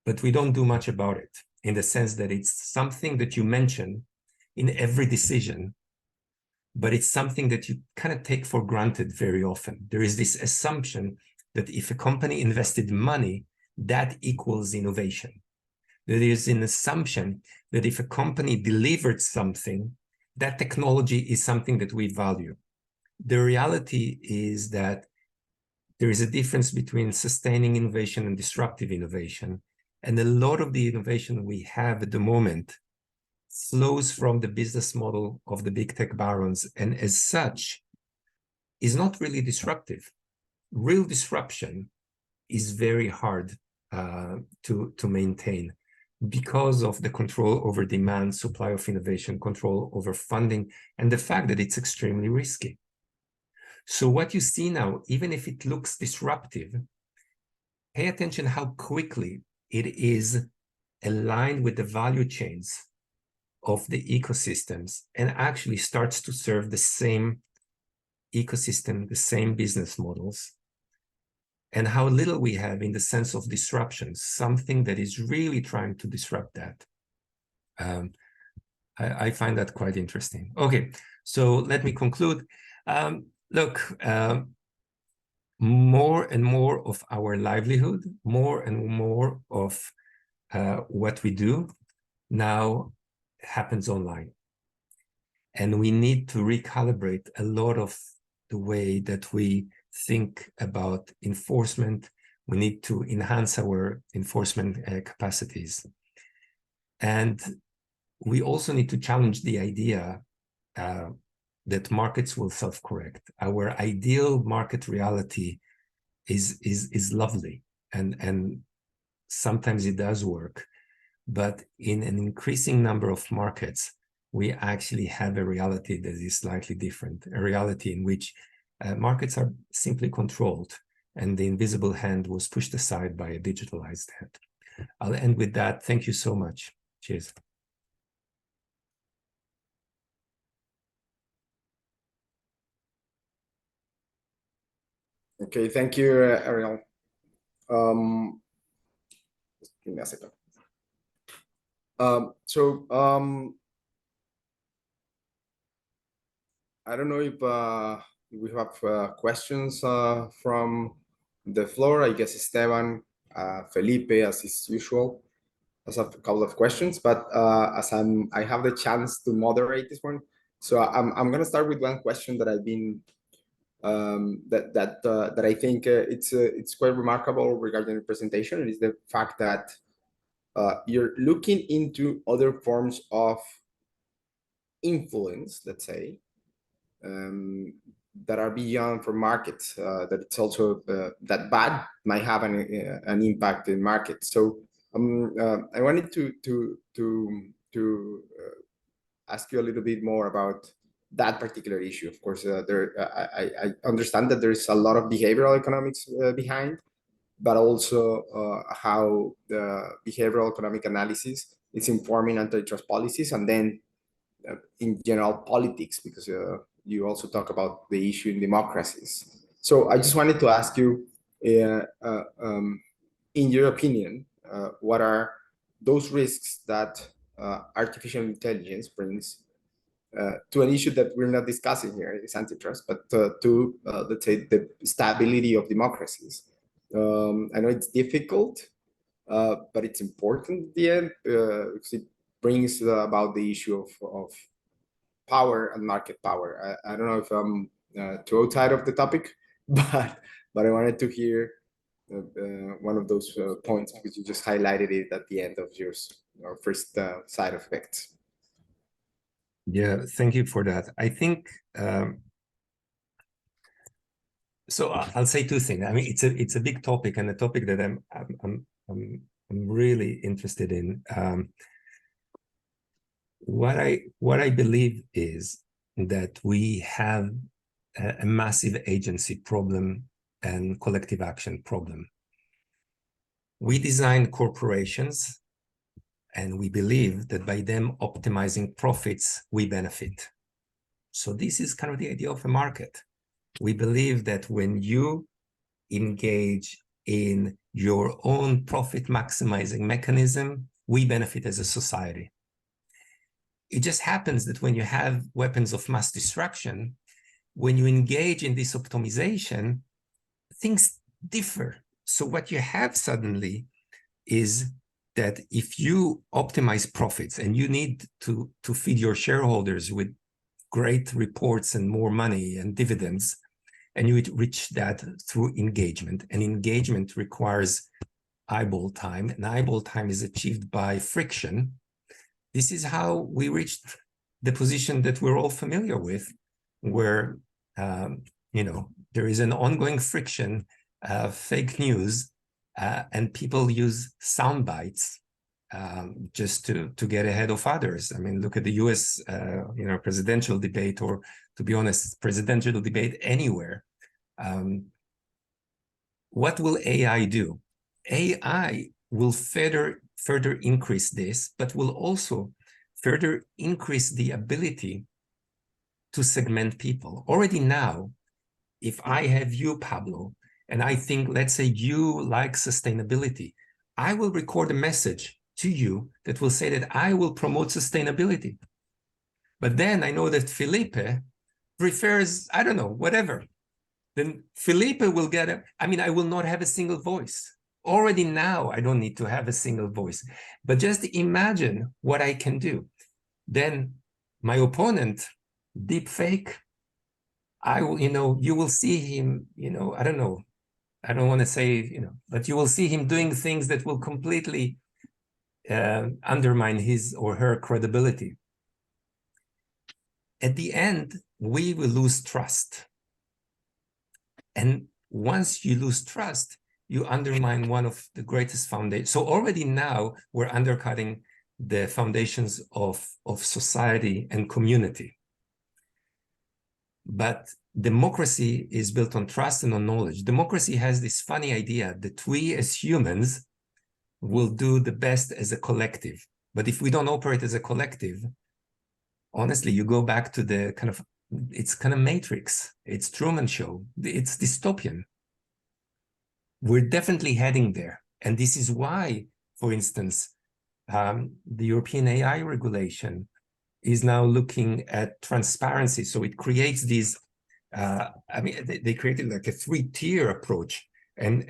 but we don't do much about it in the sense that it's something that you mention in every decision, but it's something that you kind of take for granted very often. There is this assumption that if a company invested money, that equals innovation. There is an assumption that if a company delivered something, that technology is something that we value. The reality is that there is a difference between sustaining innovation and disruptive innovation. And a lot of the innovation we have at the moment flows from the business model of the big tech barons, and as such, is not really disruptive. Real disruption is very hard to maintain because of the control over demand, supply of innovation, control over funding, and the fact that it's extremely risky. So what you see now, even if it looks disruptive, pay attention how quickly it is aligned with the value chains of the ecosystems and actually starts to serve the same ecosystem, the same business models, and how little we have in the sense of disruption, something that is really trying to disrupt that. I find that quite interesting. Okay, so let me conclude. Look, more and more of our livelihood, more and more of what we do now happens online. And we need to recalibrate a lot of the way that we think about enforcement. We need to enhance our enforcement capacities. And we also need to challenge the idea that markets will self-correct. Our ideal market reality is lovely, and sometimes it does work. But in an increasing number of markets, we actually have a reality that is slightly different, a reality in which markets are simply controlled and the invisible hand was pushed aside by a digitalized hand. I'll end with that. Thank you so much. Cheers. Okay, thank you, Ariel. Just give me a second. I don't know if we have questions from the floor. I guess Esteban, Felipe, as is usual, has a couple of questions. But as I have the chance to moderate this one, so I'm going to start with one question that I've been that I think it's quite remarkable regarding the presentation. It is the fact that you're looking into other forms of influence, let's say, that are beyond for markets, that it's also that bad might have an impact in markets. So I wanted to ask you a little bit more about that particular issue. Of course, I understand that there's a lot of behavioral economics behind, but also how the behavioral economic analysis is informing antitrust policies, and then in general politics, because you also talk about the issue in democracies. So I just wanted to ask you, in your opinion, what are those risks that artificial intelligence brings to an issue that we're not discussing here, is antitrust, but to, let's say, the stability of democracies. I know it's difficult, but it's important at the end, because it brings about the issue of power and market power. I don't know if I'm too outside of the topic, but I wanted to hear one of those points, because you just highlighted it at the end of your first side effects. Yeah, thank you for that. I think so. I'll say two things. I mean, it's a big topic, and a topic that I'm really interested in. What I believe is that we have a massive agency problem and collective action problem. We design corporations, and we believe that by them optimizing profits, we benefit. So this is kind of the idea of a market. We believe that when you engage in your own profit maximizing mechanism, we benefit as a society. It just happens that when you have weapons of mass destruction, when you engage in this optimization, things differ. So what you have suddenly is that if you optimize profits and you need to feed your shareholders with great reports and more money and dividends, and you reach that through engagement, and engagement requires eyeball time, and eyeball time is achieved by friction. This is how we reached the position that we're all familiar with, where there is an ongoing friction, fake news, and people use sound bites just to get ahead of others. I mean, look at the U.S. Presidential debate, or to be honest, presidential debate anywhere. What will AI do? AI will further increase this, but will also further increase the ability to segment people. Already now, if I have you, Pablo, and I think, let's say you like sustainability, I will record a message to you that will say that I will promote sustainability. But then I know that Felipe prefers, I don't know, whatever. Then Felipe will get I will not have a single voice. Already now, I don't need to have a single voice. But just imagine what I can do. Then my opponent, deep fake, you will see him, I don't know. I don't want to say, but you will see him doing things that will completely undermine his or her credibility. At the end, we will lose trust. And once you lose trust, you undermine one of the greatest foundations. So already now we're undercutting the foundations of society and community. But democracy is built on trust and on knowledge. Democracy has this funny idea that we as humans will do the best as a collective. But if we don't operate as a collective, honestly, you go back to the it's kind of Matrix. It's Truman Show. It's dystopian. We're definitely heading there. And this is why, for instance, the European AI regulation is now looking at transparency. So it creates these, they created like a 3-tier approach, and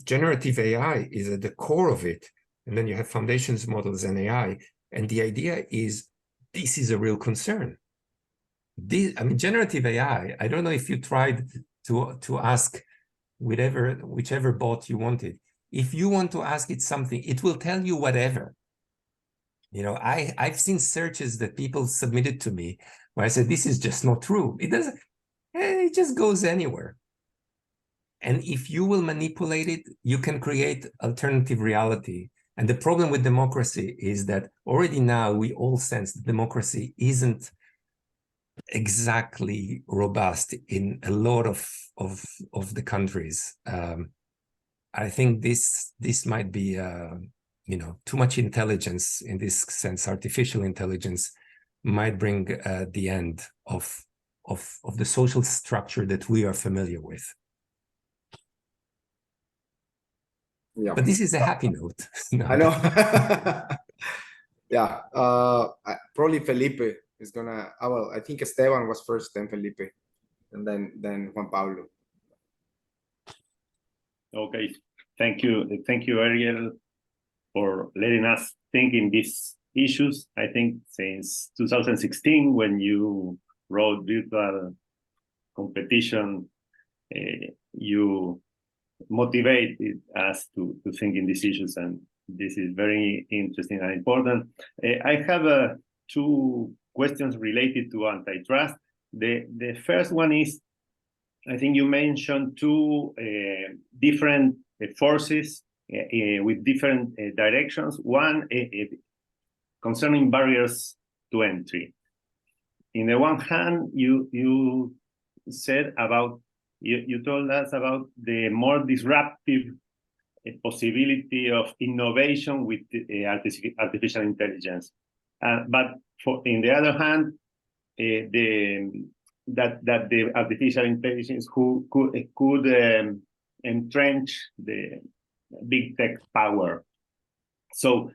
generative AI is at the core of it. And then you have foundations, models, and AI. And the idea is this is a real concern. Generative AI, I don't know if you tried to ask whichever bot you wanted. If you want to ask it something, it will tell you whatever. I've seen searches that people submitted to me where I said, this is just not true. It just goes anywhere. And if you will manipulate it, you can create alternative reality. And the problem with democracy is that already now we all sense that democracy isn't exactly robust in a lot of the countries. I think this might be too much intelligence in this sense. Artificial intelligence might bring the end of the social structure that we are familiar with. Yeah. But this is a happy note. No. I know. Yeah. Probably Felipe is gonna. Well, I think Esteban was first, then Felipe, and then Juan Pablo. Okay. Thank you, Ariel, for letting us think in these issues. I think since 2016, when you wrote Virtual Competition, you motivated us to think in these issues, and this is very interesting and important. I have 2 questions related to antitrust. The first one is, I think you mentioned 2 different forces with different directions. One concerning barriers to entry. In the one hand, you said about, you told us about the more disruptive possibility of innovation with artificial intelligence. But in the other hand, that the artificial intelligence could entrench the big tech power. So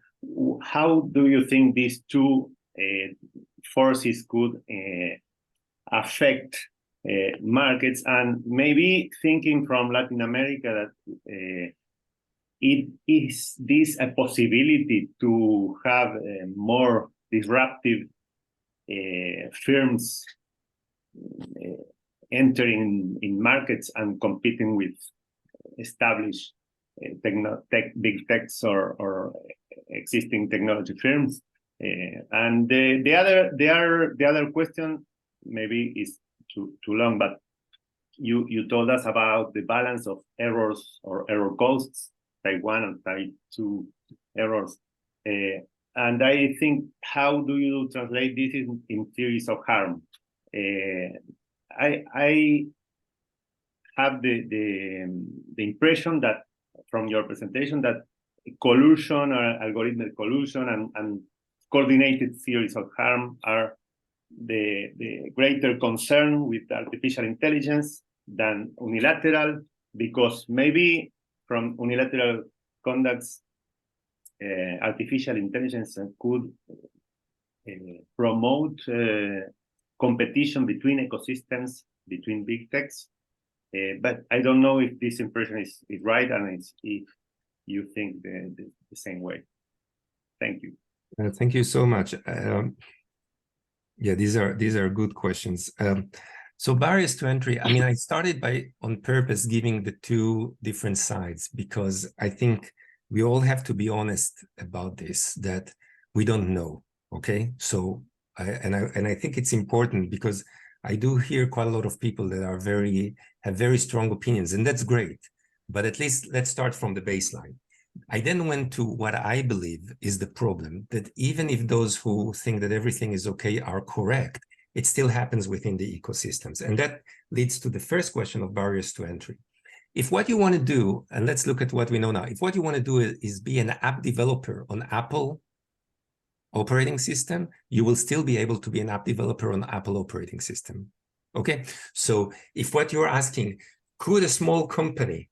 how do you think these 2 forces could affect markets? And maybe thinking from Latin America, that is this a possibility to have more disruptive firms entering in markets and competing with established big techs or existing technology firms? And the other question maybe is too long, but you told us about the balance of errors or error costs, type 1 and type 2 errors. And I think, how do you translate this in theories of harm? I have the impression that from your presentation that collusion or algorithmic collusion and coordinated theories of harm are the greater concern with artificial intelligence than unilateral, because maybe from unilateral conducts, artificial intelligence could promote competition between ecosystems, between big techs. But I don't know if this impression is right, and if you think the same way. Thank you. Thank you so much. Yeah, these are good questions. So barriers to entry, I mean, I started by on purpose giving the two different sides, because I think we all have to be honest about this, that we don't know, okay? So, I think it's important, because I do hear quite a lot of people that are have very strong opinions, and that's great. But at least let's start from the baseline. I then went to what I believe is the problem, that even if those who think that everything is okay are correct, it still happens within the ecosystems. And that leads to the first question of barriers to entry. If what you want to do, and let's look at what we know now, if what you want to do is be an app developer on Apple operating system, you will still be able to be an app developer on Apple operating system. Okay, so if what you're asking, could a small company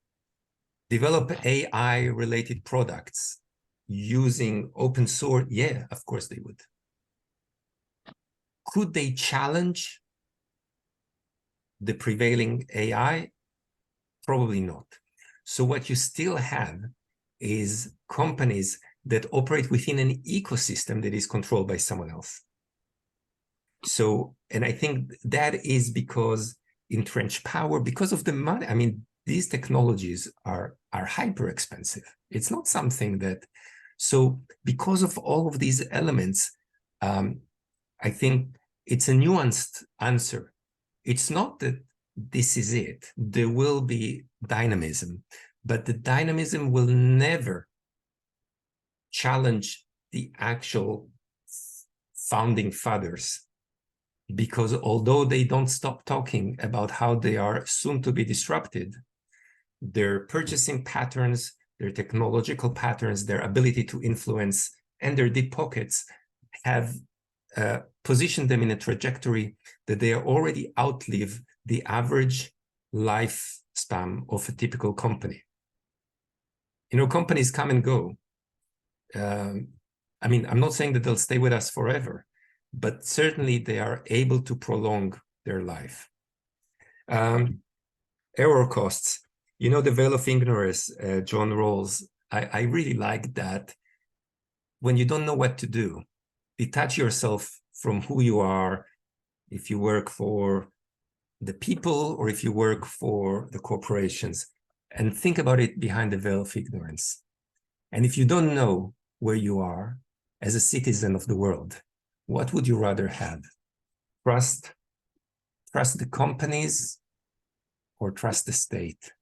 develop AI-related products using open source? Yeah, of course they would. Could they challenge the prevailing AI? Probably not. So what you still have is companies that operate within an ecosystem that is controlled by someone else. So, and I think that is because entrenched power, because of the money. I mean, these technologies are hyper expensive. It's not something that, so because of all of these elements, I think it's a nuanced answer. It's not that this is it. There will be dynamism, but the dynamism will never challenge the actual founding fathers, because although they don't stop talking about how they are soon to be disrupted, their purchasing patterns, their technological patterns, their ability to influence, and their deep pockets have positioned them in a trajectory that they already outlive the average lifespan of a typical company. You know, companies come and go. I mean, I'm not saying that they'll stay with us forever, but certainly they are able to prolong their life. Error costs. You know, the veil of ignorance, John Rawls, I really like that. When you don't know what to do, detach yourself from who you are, if you work for the people or if you work for the corporations, and think about it behind the veil of ignorance. And if you don't know where you are as a citizen of the world, what would you rather have? Trust the companies or trust the state?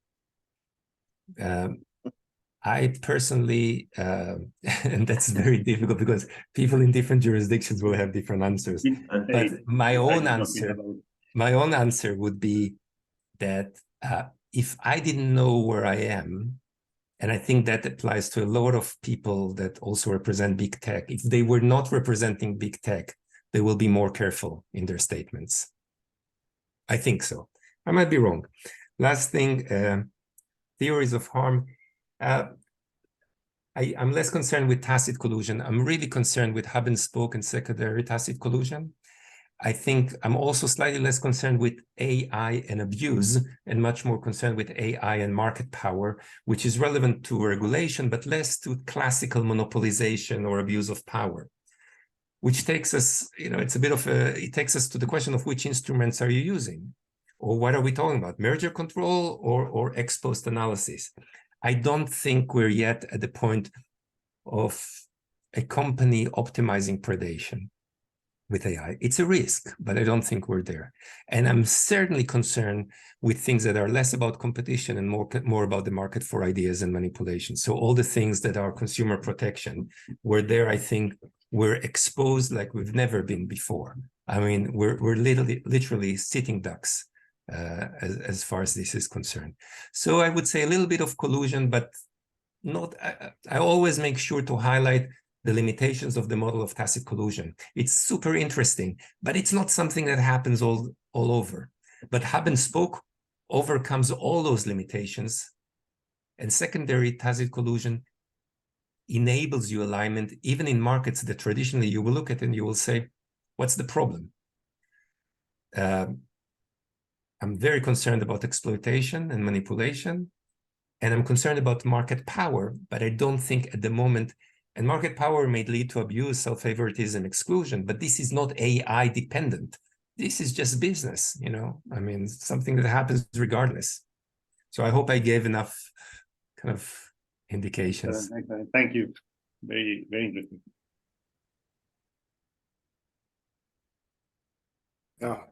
I personally, and that's very difficult because people in different jurisdictions will have different answers. But my own answer would be that if I didn't know where I am, and I think that applies to a lot of people that also represent big tech, if they were not representing big tech, they will be more careful in their statements. I think so. I might be wrong. Last thing, theories of harm. I'm less concerned with tacit collusion. I'm really concerned with hub and spoke and secondary tacit collusion. I think I'm also slightly less concerned with AI and abuse, and much more concerned with AI and market power, which is relevant to regulation, but less to classical monopolization or abuse of power, which takes us, you know, it's a bit of a, it takes us to the question of which instruments are you using? Or what are we talking about? Merger control or ex post analysis? I don't think we're yet at the point of a company optimizing predation with AI. It's a risk, but I don't think we're there. And I'm certainly concerned with things that are less about competition and more about the market for ideas and manipulation. So all the things that are consumer protection, where there, I think we're exposed like we've never been before. I mean, we're literally sitting ducks as far as this is concerned. So I would say a little bit of collusion, but not. I always make sure to highlight the limitations of the model of tacit collusion. It's super interesting, but it's not something that happens all over. But hub and spoke overcomes all those limitations, and secondary tacit collusion enables you alignment even in markets that traditionally you will look at and you will say, what's the problem? I'm very concerned about exploitation and manipulation, and I'm concerned about market power, but I don't think at the moment, and market power may lead to abuse, self-favoritism, exclusion, but this is not AI dependent. This is just business, you know, I mean, something that happens regardless. So I hope I gave enough kind of indications. Thank you. Very, very interesting.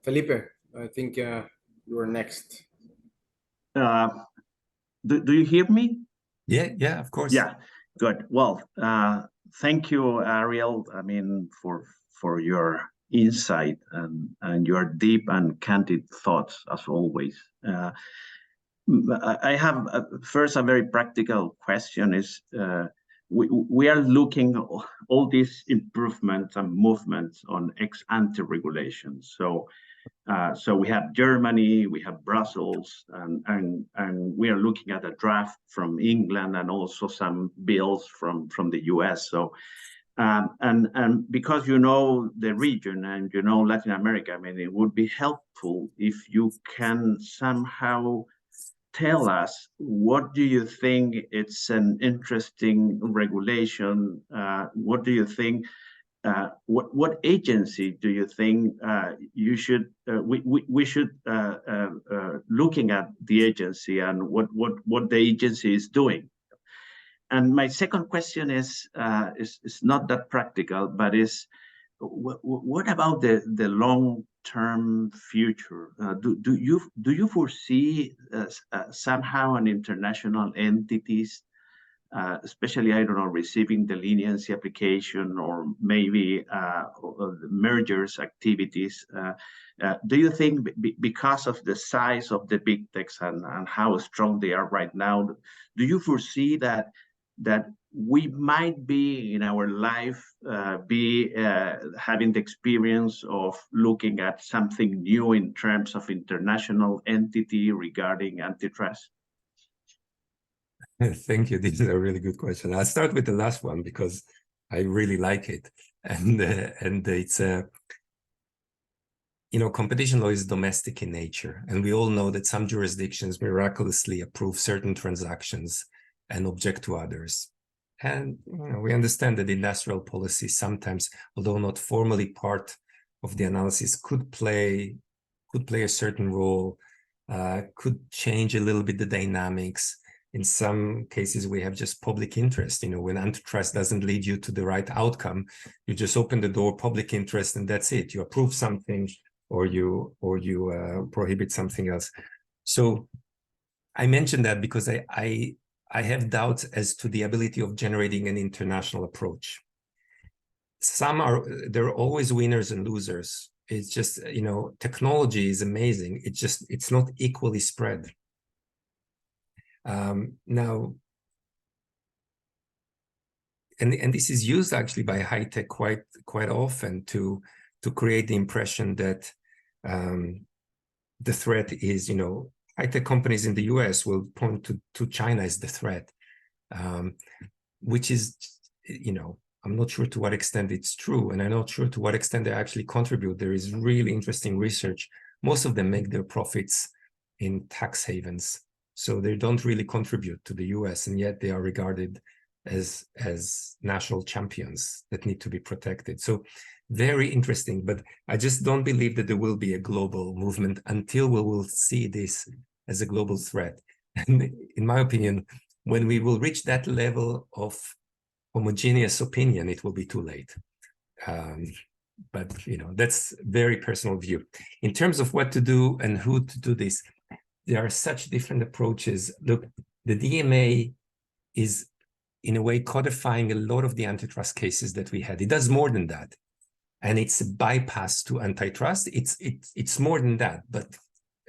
Felipe, I think you were next. Do you hear me? Yeah, of course. Yeah, good. Well, thank you, Ariel. I mean, for your insight and your deep and candid thoughts, as always. I have first a very practical question is, we are looking all these improvements and movements on ex-ante regulations. So we have Germany, we have Brussels, and we are looking at a draft from England and also some bills from the US. So and because you know the region and you know Latin America, I mean, it would be helpful if you can somehow tell us, what do you think it's an interesting regulation? What do you think? What agency do you think you should we should looking at the agency and what the agency is doing? And my second question is not that practical, but is what about the long-term future? Do you foresee somehow an international entities, especially, I don't know, receiving the leniency application or maybe mergers activities? Do you think because of the size of the big techs and how strong they are right now, do you foresee that we might be in our life having the experience of looking at something new in terms of international entity regarding antitrust? Thank you. This is a really good question. I'll start with the last one because I really like it. And it's you know, competition law is domestic in nature. And we all know that some jurisdictions miraculously approve certain transactions and object to others. And you know, we understand that industrial policy sometimes, although not formally part of the analysis, could play a certain role, could change a little bit the dynamics. In some cases, we have just public interest. You know, when antitrust doesn't lead you to the right outcome, you just open the door, public interest, and that's it. You approve something, or you prohibit something else. So I mentioned that because I have doubts as to the ability of generating an international approach. There are always winners and losers. It's just, you know, technology is amazing. It's not equally spread. Now, and this is used actually by high tech quite often to create the impression that the threat is, you know, high tech companies in the US will point to China as the threat, which is, you know, I'm not sure to what extent it's true, and I'm not sure to what extent they actually contribute. There is really interesting research. Most of them make their profits in tax havens, so they don't really contribute to the US, and yet they are regarded as national champions that need to be protected. So very interesting, but I just don't believe that there will be a global movement until we will see this as a global threat. And in my opinion, when we will reach that level of homogeneous opinion, it will be too late. But you know, that's very personal view. In terms of what to do and who to do this, there are such different approaches. Look, the DMA is in a way codifying a lot of the antitrust cases that we had. It does more than that. And it's a bypass to antitrust. It's more than that, but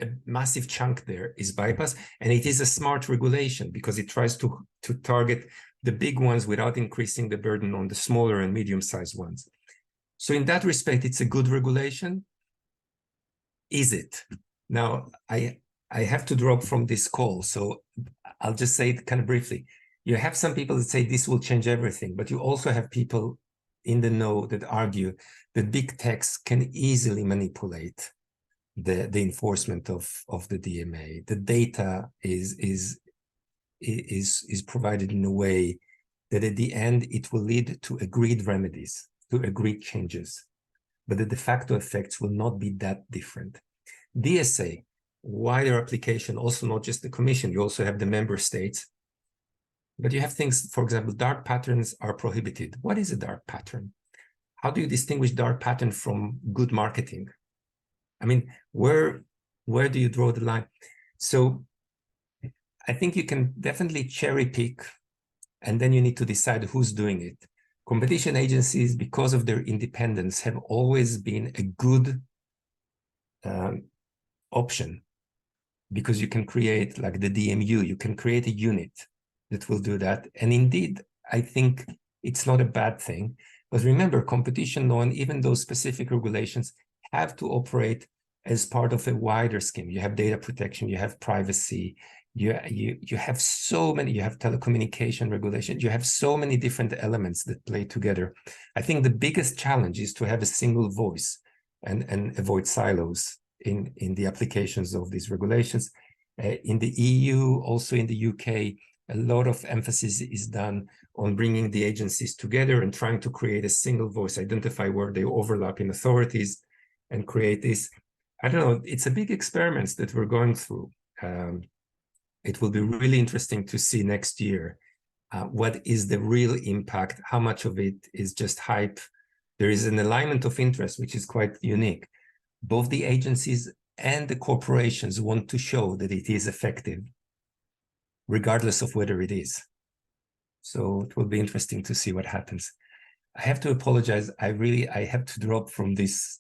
a massive chunk there is bypassed, and it is a smart regulation because it tries to target the big ones without increasing the burden on the smaller and medium-sized ones. So in that respect, it's a good regulation. Is it? Now, I have to drop from this call, so I'll just say it kind of briefly. You have some people that say this will change everything, but you also have people in the know that argue that big techs can easily manipulate the enforcement of the DMA. The data is provided in a way that at the end it will lead to agreed remedies, to agreed changes, but the de facto effects will not be that different. DSA, wider application, also not just the Commission, you also have the member states, but you have things, for example, dark patterns are prohibited. What is a dark pattern? How do you distinguish dark pattern from good marketing? I mean, where do you draw the line? So I think you can definitely cherry pick, and then you need to decide who's doing it. Competition agencies, because of their independence, have always been a good option, because you can create, like the DMU, you can create a unit that will do that. And indeed, I think it's not a bad thing. But remember, competition law and even those specific regulations have to operate as part of a wider scheme. You have data protection, you have privacy, you have so many, you have telecommunication regulation, you have so many different elements that play together. I think the biggest challenge is to have a single voice and avoid silos in the applications of these regulations. In the EU, also in the UK, a lot of emphasis is done on bringing the agencies together and trying to create a single voice, identify where they overlap in authorities and create this. I don't know, it's a big experiment that we're going through. It will be really interesting to see next year what is the real impact, how much of it is just hype. There is an alignment of interest, which is quite unique. Both the agencies and the corporations want to show that it is effective, regardless of whether it is. So it will be interesting to see what happens. I have to apologize. I have to drop from this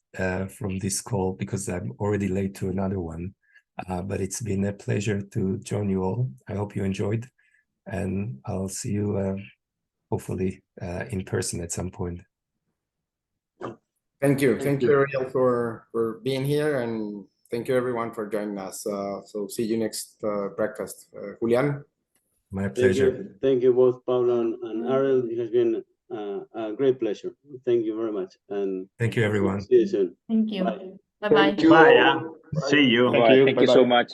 call because I'm already late to another one. But it's been a pleasure to join you all. I hope you enjoyed, and I'll see you hopefully in person at some point. Thank you, Ariel, for being here, and thank you everyone for joining us. So see you next breakfast. Julian. My pleasure. Thank you both, Pablo and Ariel. It has been a great pleasure. Thank you very much. And thank you, everyone. See you soon. Thank you. Bye. Bye-bye. Bye. See you. Thank you so much.